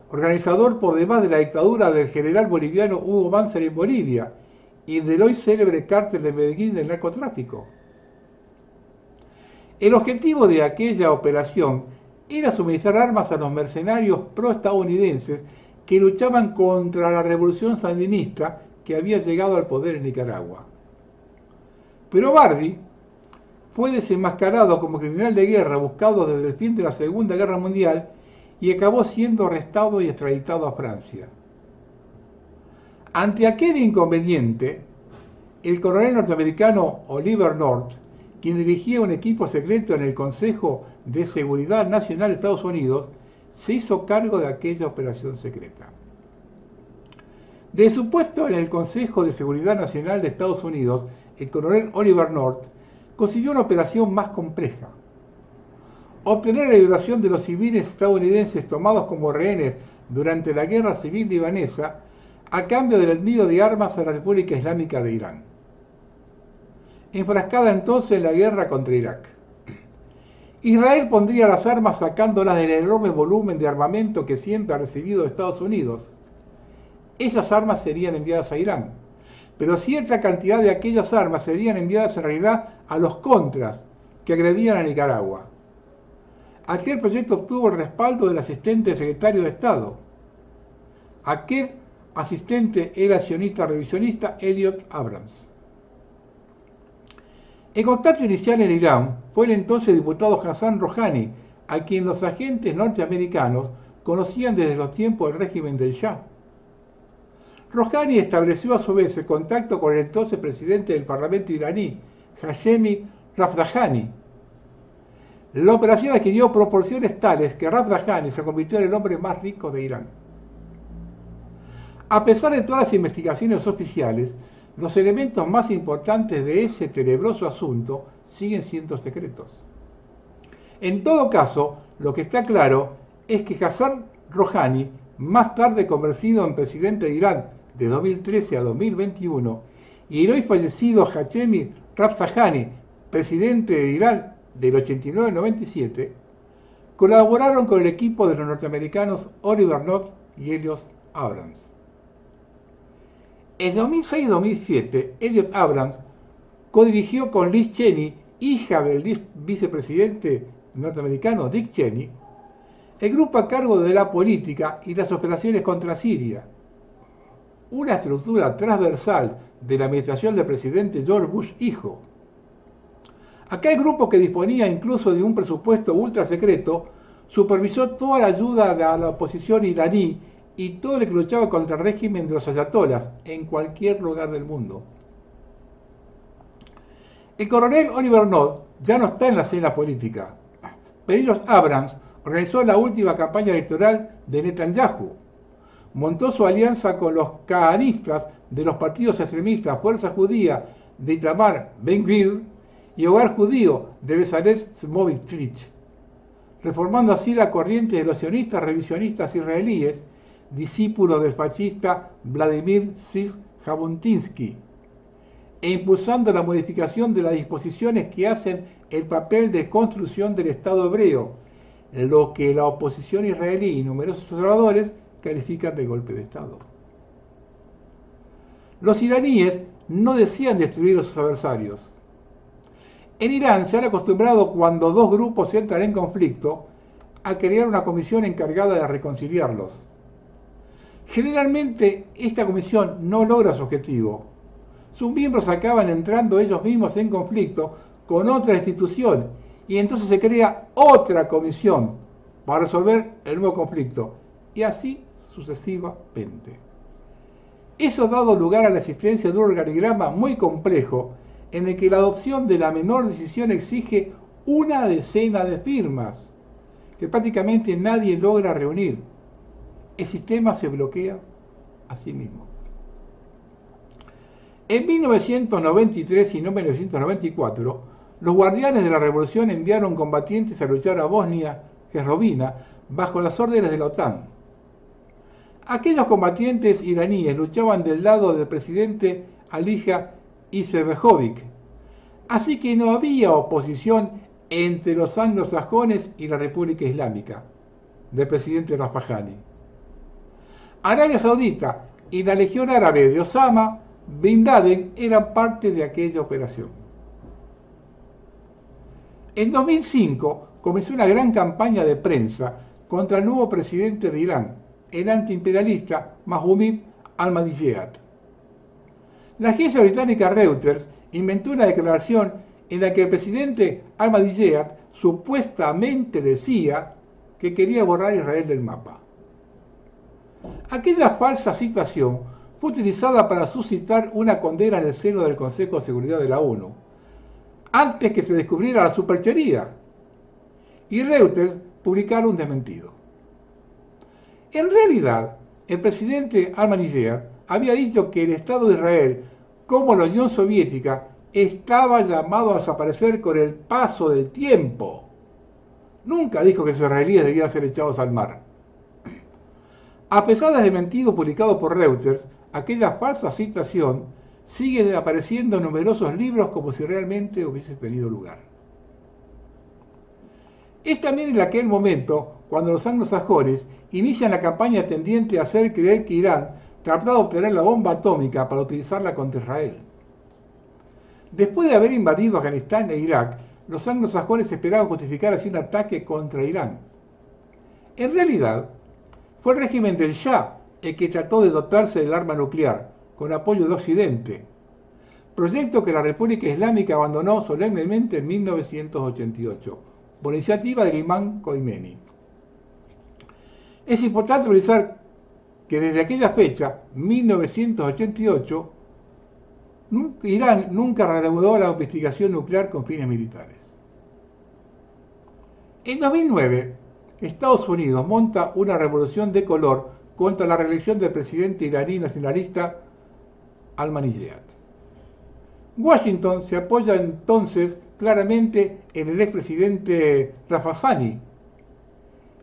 A: organizador por demás de la dictadura del general boliviano Hugo Banzer en Bolivia y del hoy célebre cártel de Medellín del narcotráfico. El objetivo de aquella operación era suministrar armas a los mercenarios pro-estadounidenses que luchaban contra la revolución sandinista que había llegado al poder en Nicaragua. Pero Barbie fue desenmascarado como criminal de guerra buscado desde el fin de la Segunda Guerra Mundial y acabó siendo arrestado y extraditado a Francia. Ante aquel inconveniente, el coronel norteamericano Oliver North, quien dirigía un equipo secreto en el Consejo de Seguridad Nacional de Estados Unidos, se hizo cargo de aquella operación secreta. De su puesto en el Consejo de Seguridad Nacional de Estados Unidos, el coronel Oliver North consiguió una operación más compleja: obtener la liberación de los civiles estadounidenses tomados como rehenes durante la Guerra Civil Libanesa a cambio del envío de armas a la República Islámica de Irán, enfrascada entonces en la guerra contra Irak. Israel pondría las armas sacándolas del enorme volumen de armamento que siempre ha recibido de Estados Unidos. Esas armas serían enviadas a Irán, pero cierta cantidad de aquellas armas serían enviadas en realidad a los contras que agredían a Nicaragua. Aquel proyecto obtuvo el respaldo del asistente del secretario de Estado. Aquel asistente era el sionista revisionista Elliot Abrams. El contacto inicial en Irán fue el entonces diputado Hassan Rouhani, a quien los agentes norteamericanos conocían desde los tiempos del régimen del Shah. Rouhani estableció a su vez el contacto con el entonces presidente del Parlamento iraní, Hashemi Rafsanjani. La operación adquirió proporciones tales que Rafsanjani se convirtió en el hombre más rico de Irán. A pesar de todas las investigaciones oficiales, los elementos más importantes de ese tenebroso asunto siguen siendo secretos. En todo caso, lo que está claro es que Hassan Rouhani, más tarde convertido en presidente de Irán de 2013 a 2021, y el hoy fallecido Hashemi Rafsanjani, presidente de Irán del 89 al 97, colaboraron con el equipo de los norteamericanos Oliver North y Elliot Abrams. En 2006-2007, Elliot Abrams codirigió con Liz Cheney, hija del vicepresidente norteamericano Dick Cheney, el grupo a cargo de la política y las operaciones contra Siria, una estructura transversal de la administración del presidente George Bush hijo. Aquel grupo, que disponía incluso de un presupuesto ultra secreto, supervisó toda la ayuda a la oposición iraní y todo el que luchaba contra el régimen de los ayatolas en cualquier lugar del mundo. El coronel Oliver North ya no está en la escena política, pero Elliot Abrams organizó la última campaña electoral de Netanyahu, montó su alianza con los kahanistas de los partidos extremistas Fuerza Judía de Itamar Ben-Gvir y Hogar Judío de Bezalel Smotrich. reformando así la corriente de los sionistas revisionistas israelíes, discípulos del fascista Vladimir Sis Jabotinsky, e impulsando la modificación de las disposiciones que hacen el papel de construcción del Estado hebreo, lo que la oposición israelí y numerosos observadores califican de golpe de Estado. Los iraníes no desean destruir a sus adversarios. En Irán se han acostumbrado, cuando dos grupos entran en conflicto, a crear una comisión encargada de reconciliarlos. Generalmente esta comisión no logra su objetivo. Sus miembros acaban entrando ellos mismos en conflicto con otra institución y entonces se crea otra comisión para resolver el nuevo conflicto y así sucesivamente. Eso ha dado lugar a la existencia de un organigrama muy complejo en el que la adopción de la menor decisión exige una decena de firmas que prácticamente nadie logra reunir. El sistema se bloquea a sí mismo. En 1993 y 1994, los guardianes de la revolución enviaron combatientes a luchar a Bosnia-Herzegovina bajo las órdenes de la OTAN. Aquellos combatientes iraníes luchaban del lado del presidente Alija Izetbegovic, así que no había oposición entre los anglosajones y la República Islámica del presidente Rafsanjani. Arabia Saudita y la Legión Árabe de Osama Bin Laden eran parte de aquella operación. En 2005 comenzó una gran campaña de prensa contra el nuevo presidente de Irán, el antiimperialista Mohammad Ahmadinejad. La agencia británica Reuters inventó una declaración en la que el presidente Ahmadinejad supuestamente decía que quería borrar a Israel del mapa. Aquella falsa citación fue utilizada para suscitar una condena en el seno del Consejo de Seguridad de la ONU, antes que se descubriera la superchería, y Reuters publicara un desmentido. En realidad, el presidente Ahmadinejad había dicho que el Estado de Israel, como la Unión Soviética, estaba llamado a desaparecer con el paso del tiempo. Nunca dijo que los israelíes debían ser echados al mar. A pesar del desmentido publicado por Reuters, aquella falsa citación sigue apareciendo en numerosos libros como si realmente hubiese tenido lugar. Es también en aquel momento cuando los anglosajones inician la campaña tendiente a hacer creer que Irán trataba de obtener la bomba atómica para utilizarla contra Israel. Después de haber invadido Afganistán e Irak, los anglosajones esperaban justificar así un ataque contra Irán. En realidad, fue el régimen del Shah el que trató de dotarse del arma nuclear, con apoyo de Occidente, proyecto que la República Islámica abandonó solemnemente en 1988, por iniciativa del imán Khomeini. Es importante revisar que desde aquella fecha, 1988, Irán nunca reanudó la investigación nuclear con fines militares. En 2009, Estados Unidos monta una revolución de color contra la reelección del presidente iraní nacionalista Ahmadinejad. Washington se apoya entonces claramente en el expresidente Rafsanjani.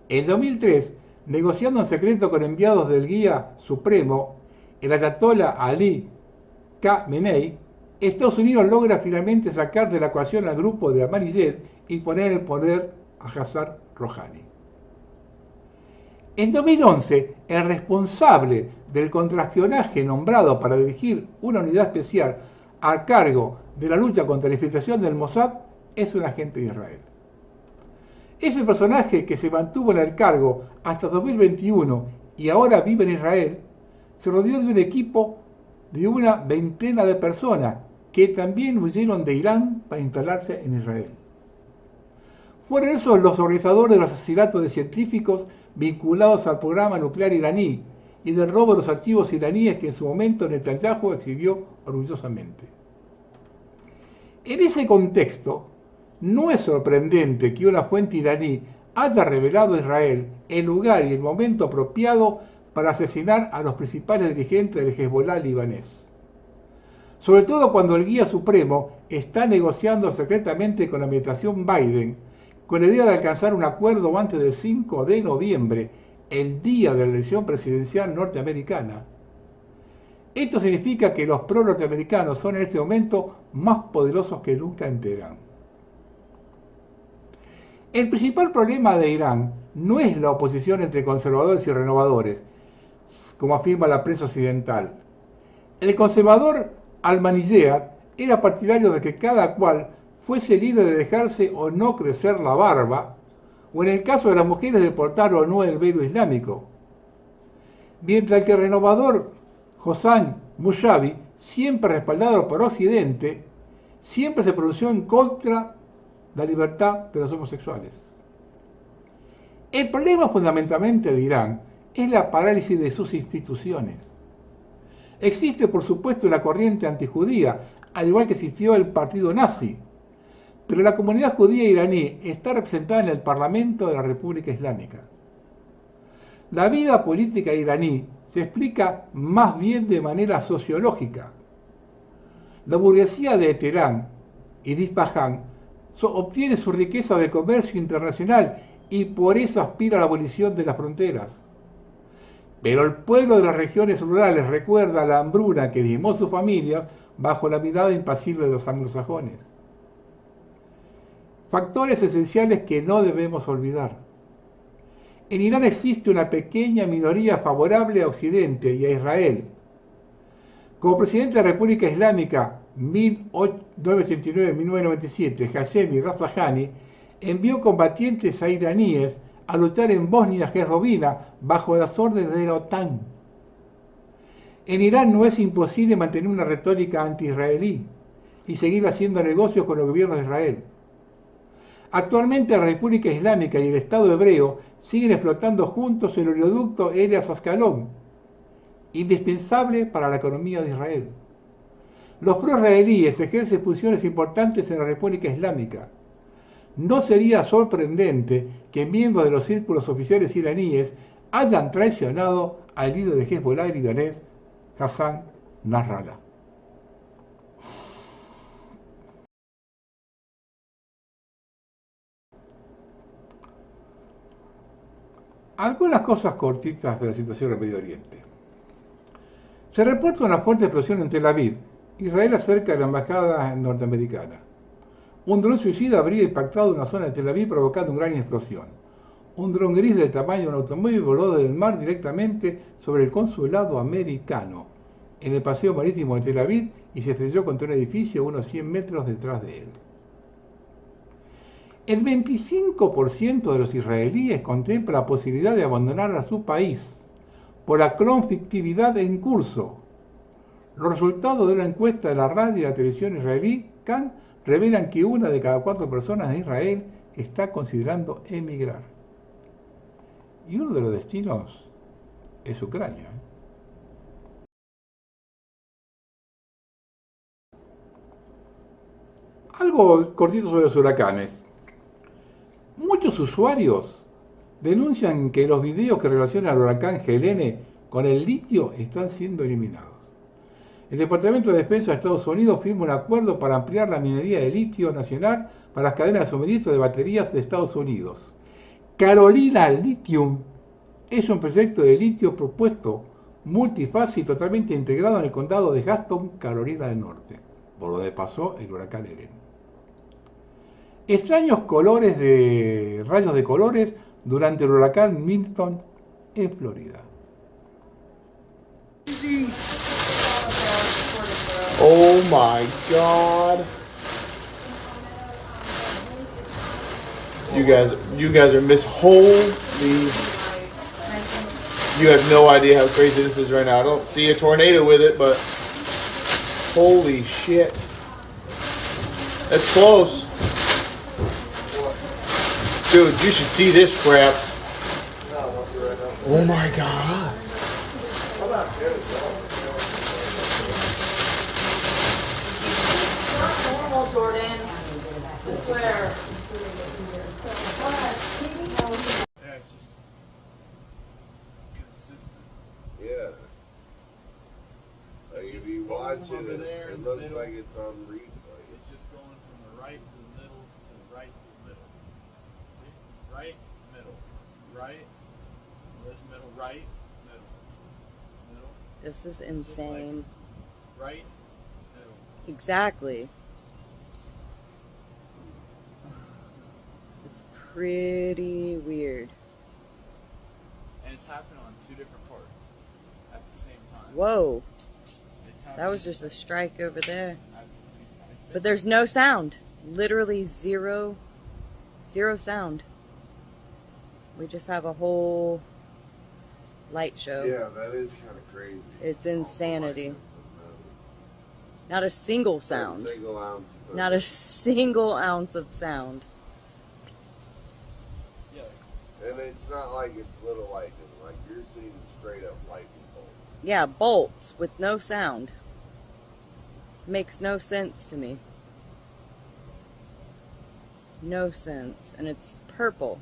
A: En 2003, negociando en secreto con enviados del guía supremo, el ayatollah Ali Khamenei, Estados Unidos logra finalmente sacar de la ecuación al grupo de Ahmadinejad y poner en el poder a Hassan Rouhani. En 2011, el responsable del contraespionaje nombrado para dirigir una unidad especial a cargo de la lucha contra la infiltración del Mossad es un agente de Israel. Ese personaje que se mantuvo en el cargo hasta 2021 y ahora vive en Israel, se rodeó de un equipo de una veintena de personas que también huyeron de Irán para instalarse en Israel. Fueron esos los organizadores de los asesinatos de científicos vinculados al programa nuclear iraní y del robo de los archivos iraníes que en su momento Netanyahu exhibió orgullosamente. En ese contexto, no es sorprendente que una fuente iraní haya revelado a Israel el lugar y el momento apropiado para asesinar a los principales dirigentes del Hezbollah libanés. Sobre todo cuando el guía supremo está negociando secretamente con la administración Biden con la idea de alcanzar un acuerdo antes del 5 de noviembre, el día de la elección presidencial norteamericana. Esto significa que los pro-norteamericanos son en este momento más poderosos que nunca en Teherán. El principal problema de Irán no es la oposición entre conservadores y renovadores, como afirma la prensa occidental. El conservador Ahmadinejad era partidario de que cada cual fuese libre de dejarse o no crecer la barba, o en el caso de las mujeres de portar o no el velo islámico. Mientras que el renovador Hossein Mousavi, siempre respaldado por Occidente, siempre se pronunció en contra de la libertad de los homosexuales. El problema fundamentalmente de Irán es la parálisis de sus instituciones. Existe, por supuesto, una corriente antijudía, al igual que existió el partido nazi, pero la comunidad judía iraní está representada en el Parlamento de la República Islámica. La vida política iraní se explica más bien de manera sociológica. La burguesía de Teherán y de Isfahán obtiene su riqueza del comercio internacional y por eso aspira a la abolición de las fronteras. Pero el pueblo de las regiones rurales recuerda la hambruna que diezmó sus familias bajo la mirada impasible de los anglosajones. Factores esenciales que no debemos olvidar. En Irán existe una pequeña minoría favorable a Occidente y a Israel. Como presidente de la República Islámica 1989-1997, Hashemi Rafsanjani envió combatientes a iraníes a luchar en Bosnia-Herzegovina bajo las órdenes de la OTAN. En Irán no es imposible mantener una retórica anti-israelí y seguir haciendo negocios con el gobierno de Israel. Actualmente la República Islámica y el Estado hebreo siguen explotando juntos el oleoducto Elias Ascalón, indispensable para la economía de Israel. Los pro-israelíes ejercen funciones importantes en la República Islámica. No sería sorprendente que miembros de los círculos oficiales iraníes hayan traicionado al líder de Hezbollah libanés, Hassan Nasrallah. Algunas cosas cortitas de la situación en Medio Oriente. Se reporta una fuerte explosión en Tel Aviv, Israel, cerca de la embajada norteamericana. Un dron suicida habría impactado una zona de Tel Aviv provocando una gran explosión. Un dron gris del tamaño de un automóvil voló del mar directamente sobre el consulado americano en el paseo marítimo de Tel Aviv y se estrelló contra un edificio a unos 100 metros detrás de él. El 25% de los israelíes contempla la posibilidad de abandonar a su país por la conflictividad en curso. Los resultados de una encuesta de la radio y la televisión israelí, Kan, revelan que una de cada 4 personas de Israel está considerando emigrar. Y uno de los destinos es Ucrania. Algo cortito sobre los huracanes. Muchos usuarios denuncian que los videos que relacionan al huracán Helene con el litio están siendo eliminados. El Departamento de Defensa de Estados Unidos firma un acuerdo para ampliar la minería de litio nacional para las cadenas de suministro de baterías de Estados Unidos. Carolina Lithium es un proyecto de litio propuesto multifase y totalmente integrado en el condado de Gaston, Carolina del Norte, por donde pasó el huracán Helene. Extraños colores de rayos de colores durante el huracán Milton en Florida.
B: Oh my God. You guys are holy. You have no idea how crazy this is right now. I don't see a tornado with it, but holy shit. That's close. Dude, you should see this crap. Oh my God.
C: I'm not scared of that.
D: It's not normal, Jordan. I swear.
C: Yeah, it's just consistent.
E: Yeah. Like if you watch it, it looks like it's on replay.
C: It's just going from the right to the middle to the right to the middle.
B: right. Where's middle? Right. Middle. Middle.
F: This is insane.
B: Right. Middle.
F: Exactly. It's pretty weird.
B: And it's happening on two different parts at the same time.
F: Whoa.
B: It's
F: That was
B: happening
F: just a strike over there.
B: at the same time. It's been-
F: But there's no sound. Literally zero sound. We just have a whole light show.
E: Yeah, that is kind of crazy.
F: It's insanity. Not a single sound.
E: Single ounce.
F: Not a single ounce of sound.
B: Yeah.
E: And it's not like it's little lightning. Like you're seeing straight up lightning bolts.
F: Yeah, bolts with no sound. Makes no sense to me. No sense. And it's purple.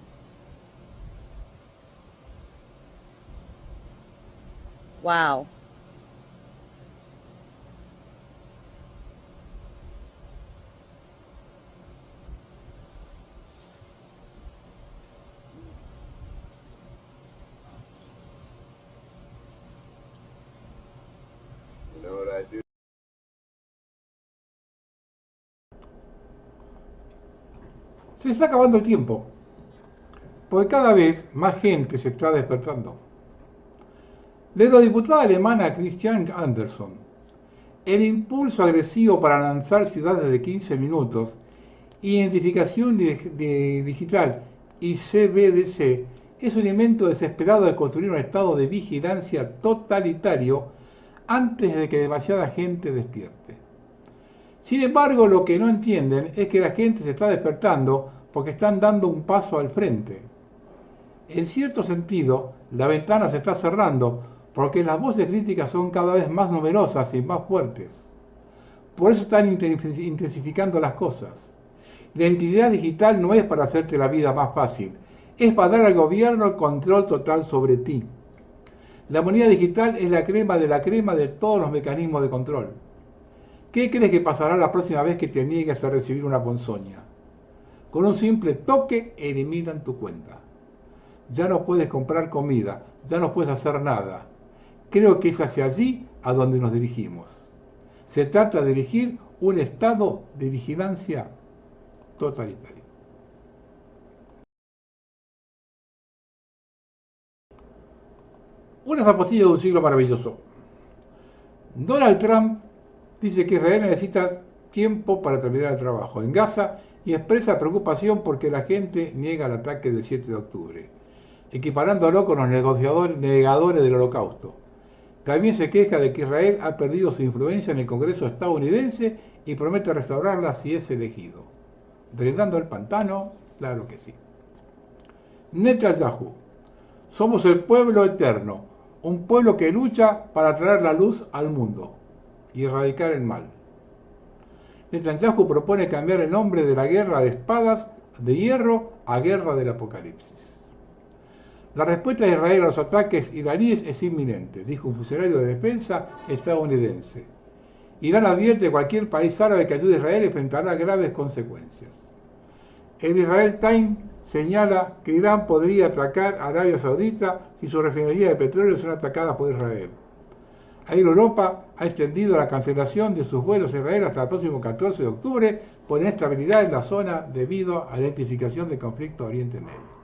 F: Wow.
E: You know what I do?
A: Se está acabando el tiempo, porque cada vez más gente se está despertando. La eurodiputada alemana Christiane Anderson, el impulso agresivo para lanzar ciudades de 15 minutos, identificación digital y CBDC es un invento desesperado de construir un estado de vigilancia totalitario antes de que demasiada gente despierte. Sin embargo, lo que no entienden es que la gente se está despertando porque están dando un paso al frente. En cierto sentido, la ventana se está cerrando porque las voces críticas son cada vez más numerosas y más fuertes. Por eso están intensificando las cosas. La identidad digital no es para hacerte la vida más fácil, es para dar al gobierno el control total sobre ti. La moneda digital es la crema de todos los mecanismos de control. ¿Qué crees que pasará la próxima vez que te niegues a recibir una ponzoña? Con un simple toque eliminan tu cuenta. Ya no puedes comprar comida, ya no puedes hacer nada. Creo que es hacia allí a donde nos dirigimos. Se trata de dirigir un estado de vigilancia totalitario. Una zapatilla de un siglo maravilloso. Donald Trump dice que Israel necesita tiempo para terminar el trabajo en Gaza y expresa preocupación porque la gente niega el ataque del 7 de octubre, equiparándolo con los negadores del Holocausto. También se queja de que Israel ha perdido su influencia en el Congreso estadounidense y promete restaurarla si es elegido. ¿Drenando el pantano? Claro que sí. Netanyahu. Somos el pueblo eterno, un pueblo que lucha para traer la luz al mundo y erradicar el mal. Netanyahu propone cambiar el nombre de la guerra de espadas de hierro a guerra del apocalipsis. La respuesta de Israel a los ataques iraníes es inminente, dijo un funcionario de defensa estadounidense. Irán advierte que cualquier país árabe que ayude a Israel enfrentará graves consecuencias. El Israel Times señala que Irán podría atacar a Arabia Saudita si sus refinerías de petróleo son atacadas por Israel. Air Europa ha extendido la cancelación de sus vuelos a Israel hasta el próximo 14 de octubre por inestabilidad en la zona debido a la intensificación del conflicto Oriente Medio.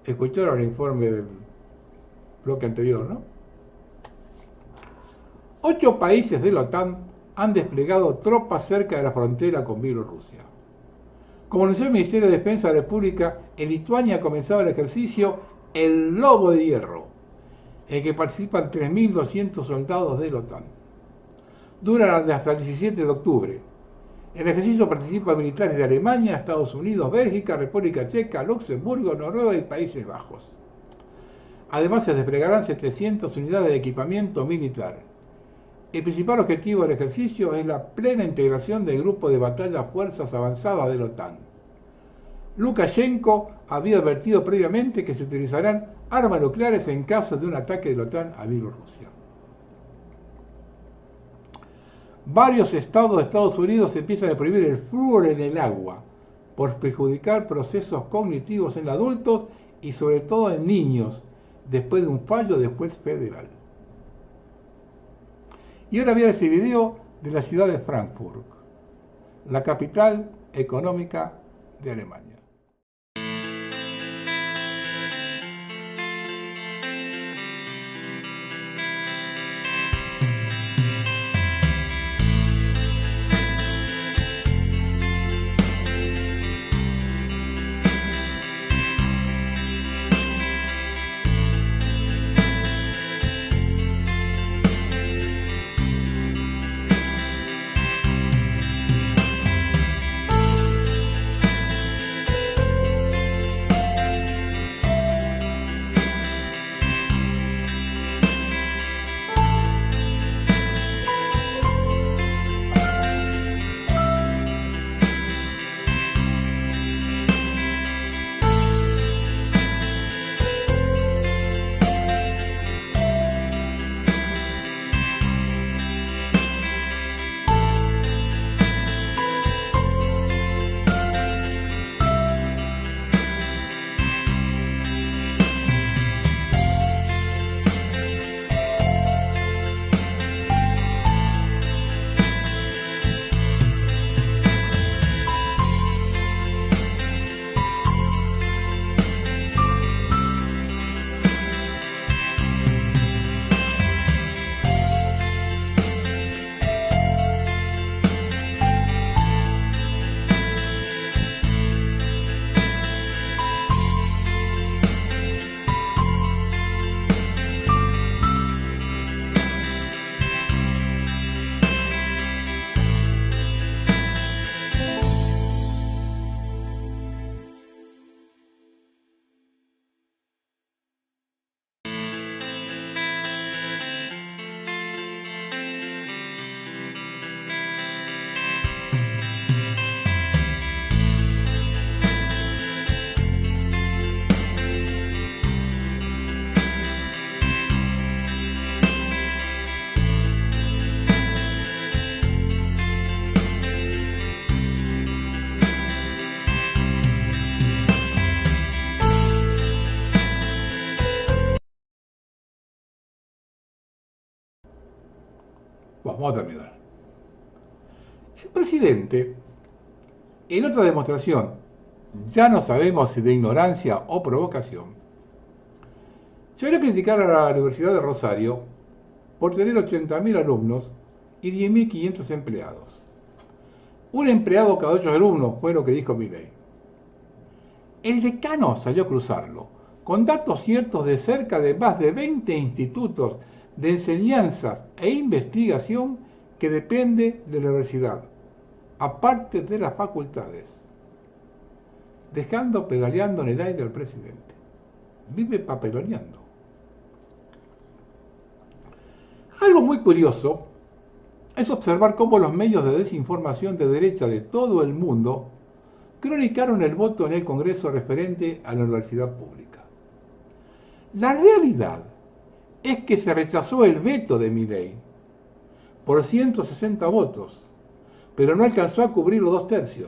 A: Escucharon el informe del bloque anterior, ¿no? 8 países de la OTAN han desplegado tropas cerca de la frontera con Bielorrusia. Como anunció el Ministerio de Defensa de la República, en Lituania ha comenzado el ejercicio El Lobo de Hierro, en el que participan 3.200 soldados de la OTAN. Dura hasta el 17 de octubre. En el ejercicio participan militares de Alemania, Estados Unidos, Bélgica, República Checa, Luxemburgo, Noruega y Países Bajos. Además se desplegarán 700 unidades de equipamiento militar. El principal objetivo del ejercicio es la plena integración del grupo de batalla Fuerzas Avanzadas de la OTAN. Lukashenko había advertido previamente que se utilizarán armas nucleares en caso de un ataque de la OTAN a Bielorrusia. Varios estados de Estados Unidos empiezan a prohibir el flúor en el agua por perjudicar procesos cognitivos en adultos y sobre todo en niños después de un fallo del juez federal. Y ahora viene este video de la ciudad de Frankfurt, la capital económica de Alemania. Vamos a terminar. El presidente, en otra demostración, ya no sabemos si de ignorancia o provocación, llegó a criticar a la Universidad de Rosario por tener 80.000 alumnos y 10.500 empleados. Un empleado cada 8 alumnos fue lo que dijo Milei. El decano salió a cruzarlo, con datos ciertos de cerca de más de 20 institutos de enseñanzas e investigación que depende de la universidad, aparte de las facultades, dejando pedaleando en el aire al presidente. Vive papeloneando. Algo muy curioso es observar cómo los medios de desinformación de derecha de todo el mundo cronicaron el voto en el Congreso referente a la universidad pública. La realidad es que se rechazó el veto de Milei por 160 votos, pero no alcanzó a cubrir los 2/3.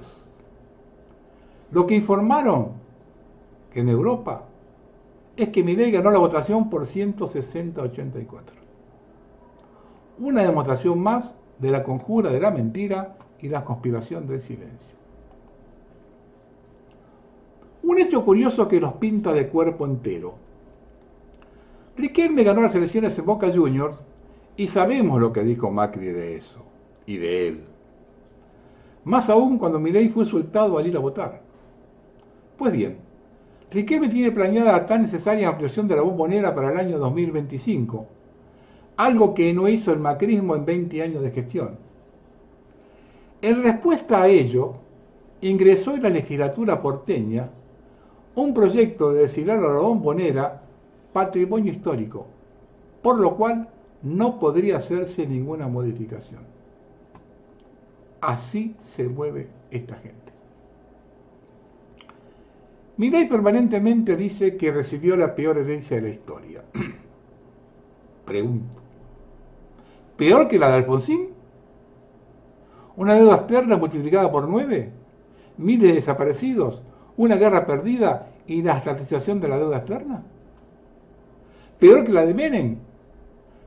A: Lo que informaron en Europa es que Milei ganó la votación por 160-84. Una demostración más de la conjura de la mentira y la conspiración del silencio. Un hecho curioso que los pinta de cuerpo entero. Riquelme ganó las elecciones en Boca Juniors y sabemos lo que dijo Macri de eso y de él. Más aún cuando Milei fue insultado al ir a votar. Pues bien, Riquelme tiene planeada la tan necesaria ampliación de la Bombonera para el año 2025, algo que no hizo el macrismo en 20 años de gestión. En respuesta a ello, ingresó en la legislatura porteña un proyecto de designar a la Bombonera patrimonio histórico, por lo cual no podría hacerse ninguna modificación. Así se mueve esta gente. Milei permanentemente dice que recibió la peor herencia de la historia. Pregunto, ¿peor que la de Alfonsín? ¿Una deuda externa multiplicada por 9? ¿Miles de desaparecidos? ¿Una guerra perdida y la estatización de la deuda externa? Peor que la de Menem,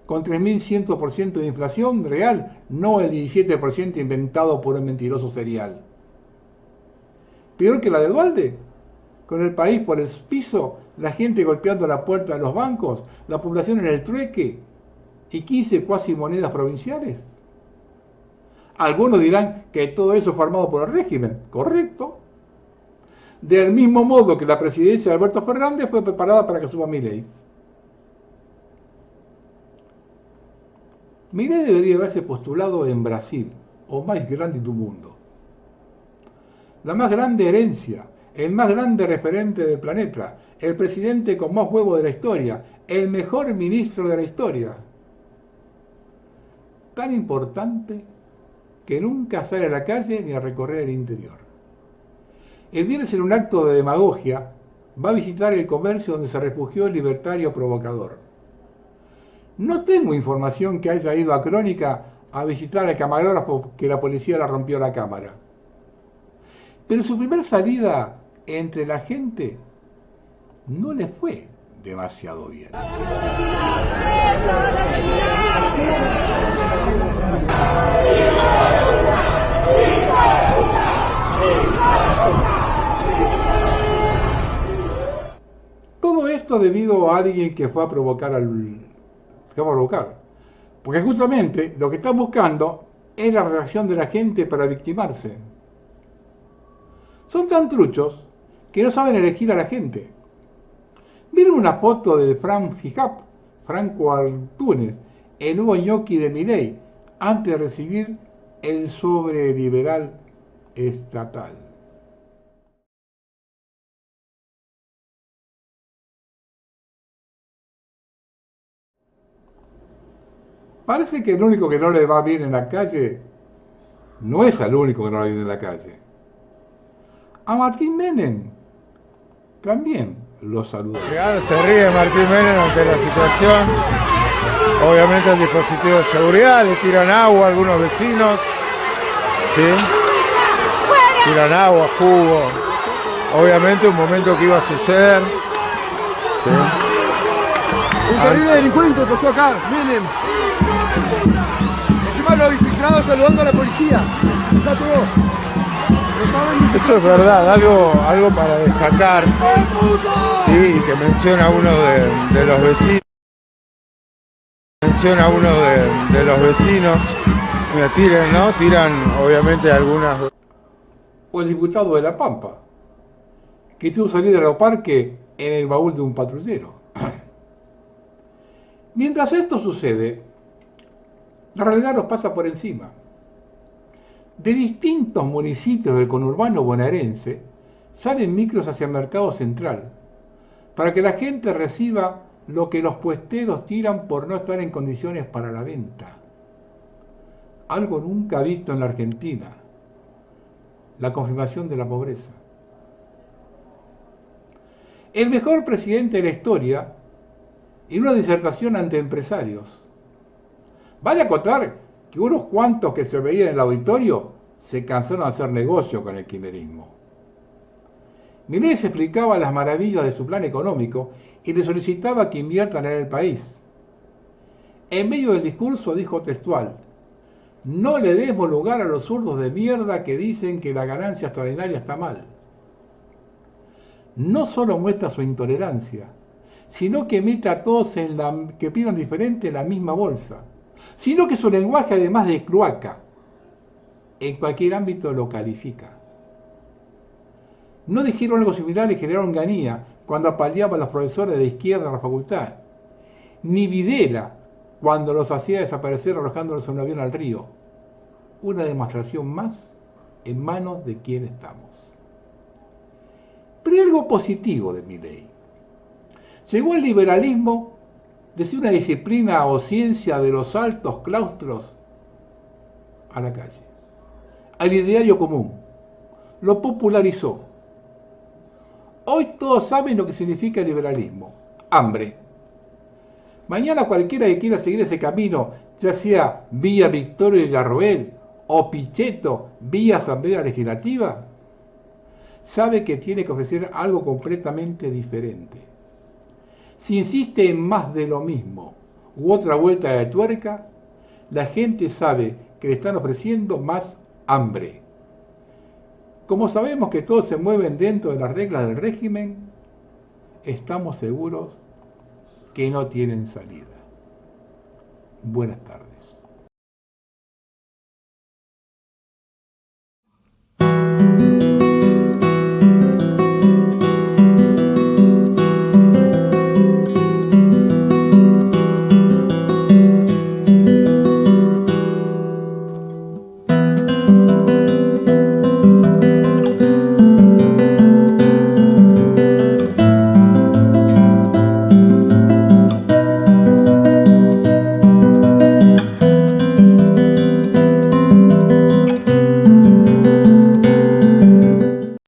A: con 3.100% de inflación real, no el 17% inventado por un mentiroso serial. Peor que la de Duhalde, con el país por el piso, la gente golpeando la puerta de los bancos, la población en el trueque y 15 cuasi monedas provinciales. Algunos dirán que todo eso fue armado por el régimen, correcto. Del mismo modo que la presidencia de Alberto Fernández fue preparada para que suba Milei. Milei debería haberse postulado en Brasil, o más grande del mundo. La más grande herencia, el más grande referente del planeta, el presidente con más huevo de la historia, el mejor ministro de la historia. Tan importante que nunca sale a la calle ni a recorrer el interior. El viernes, en un acto de demagogia, va a visitar el comercio donde se refugió el libertario provocador. No tengo información que haya ido a Crónica a visitar al camarógrafo que la policía le rompió la cámara. Pero su primera salida entre la gente no le fue demasiado bien. Todo esto debido a alguien que fue a provocar porque justamente lo que están buscando es la reacción de la gente para victimarse. Son tan truchos que no saben elegir a la gente. Miren una foto de Franco Antunes, el nuevo ñoqui de Milei, antes de recibir el sobre liberal estatal. Parece que el único que no le va bien en la calle no es el único que no le va bien en la calle. A Martín Menem también lo saluda.
G: Se ríe Martín Menem ante la situación. Obviamente el dispositivo de seguridad, le tiran agua a algunos vecinos. ¿Sí? Tiran agua, jugo. Obviamente un momento que iba a suceder. ¿Sí?
H: Un terrible delincuente pasó acá, Menem. Encima los infiltrados saludando a la policía. Está todo.
G: Eso es verdad, algo para destacar. Sí, que menciona uno de los vecinos. Menciona uno de los vecinos. Mira, tiran obviamente algunas.
A: O el diputado de La Pampa, que tuvo salida del parque en el baúl de un patrullero. Mientras esto sucede, la realidad nos pasa por encima. De distintos municipios del conurbano bonaerense salen micros hacia el mercado central para que la gente reciba lo que los puesteros tiran por no estar en condiciones para la venta. Algo nunca visto en la Argentina, la confirmación de la pobreza. El mejor presidente de la historia en una disertación ante empresarios. Vale acotar que unos cuantos que se veían en el auditorio se cansaron de hacer negocio con el kirchnerismo. Milei se explicaba las maravillas de su plan económico y le solicitaba que inviertan en el país. En medio del discurso dijo textual: no le demos lugar a los zurdos de mierda que dicen que la ganancia extraordinaria está mal. No solo muestra su intolerancia, sino que mete a todos que pidan diferente en la misma bolsa, sino que su lenguaje, además de cloaca, en cualquier ámbito lo califica. No dijeron algo similar y generaron ganía cuando apaleaba a los profesores de izquierda en la facultad, ni Videla cuando los hacía desaparecer arrojándolos en un avión al río. Una demostración más en manos de quién estamos. Pero hay algo positivo de Milei. Llegó el liberalismo desde una disciplina o ciencia de los altos claustros a la calle, al ideario común, lo popularizó. Hoy todos saben lo que significa el liberalismo: hambre. Mañana cualquiera que quiera seguir ese camino, ya sea vía Victoria Villarroel o Pichetto vía Asamblea Legislativa, sabe que tiene que ofrecer algo completamente diferente. Si insiste en más de lo mismo u otra vuelta de tuerca, la gente sabe que le están ofreciendo más hambre. Como sabemos que todos se mueven dentro de las reglas del régimen, estamos seguros que no tienen salida. Buenas tardes.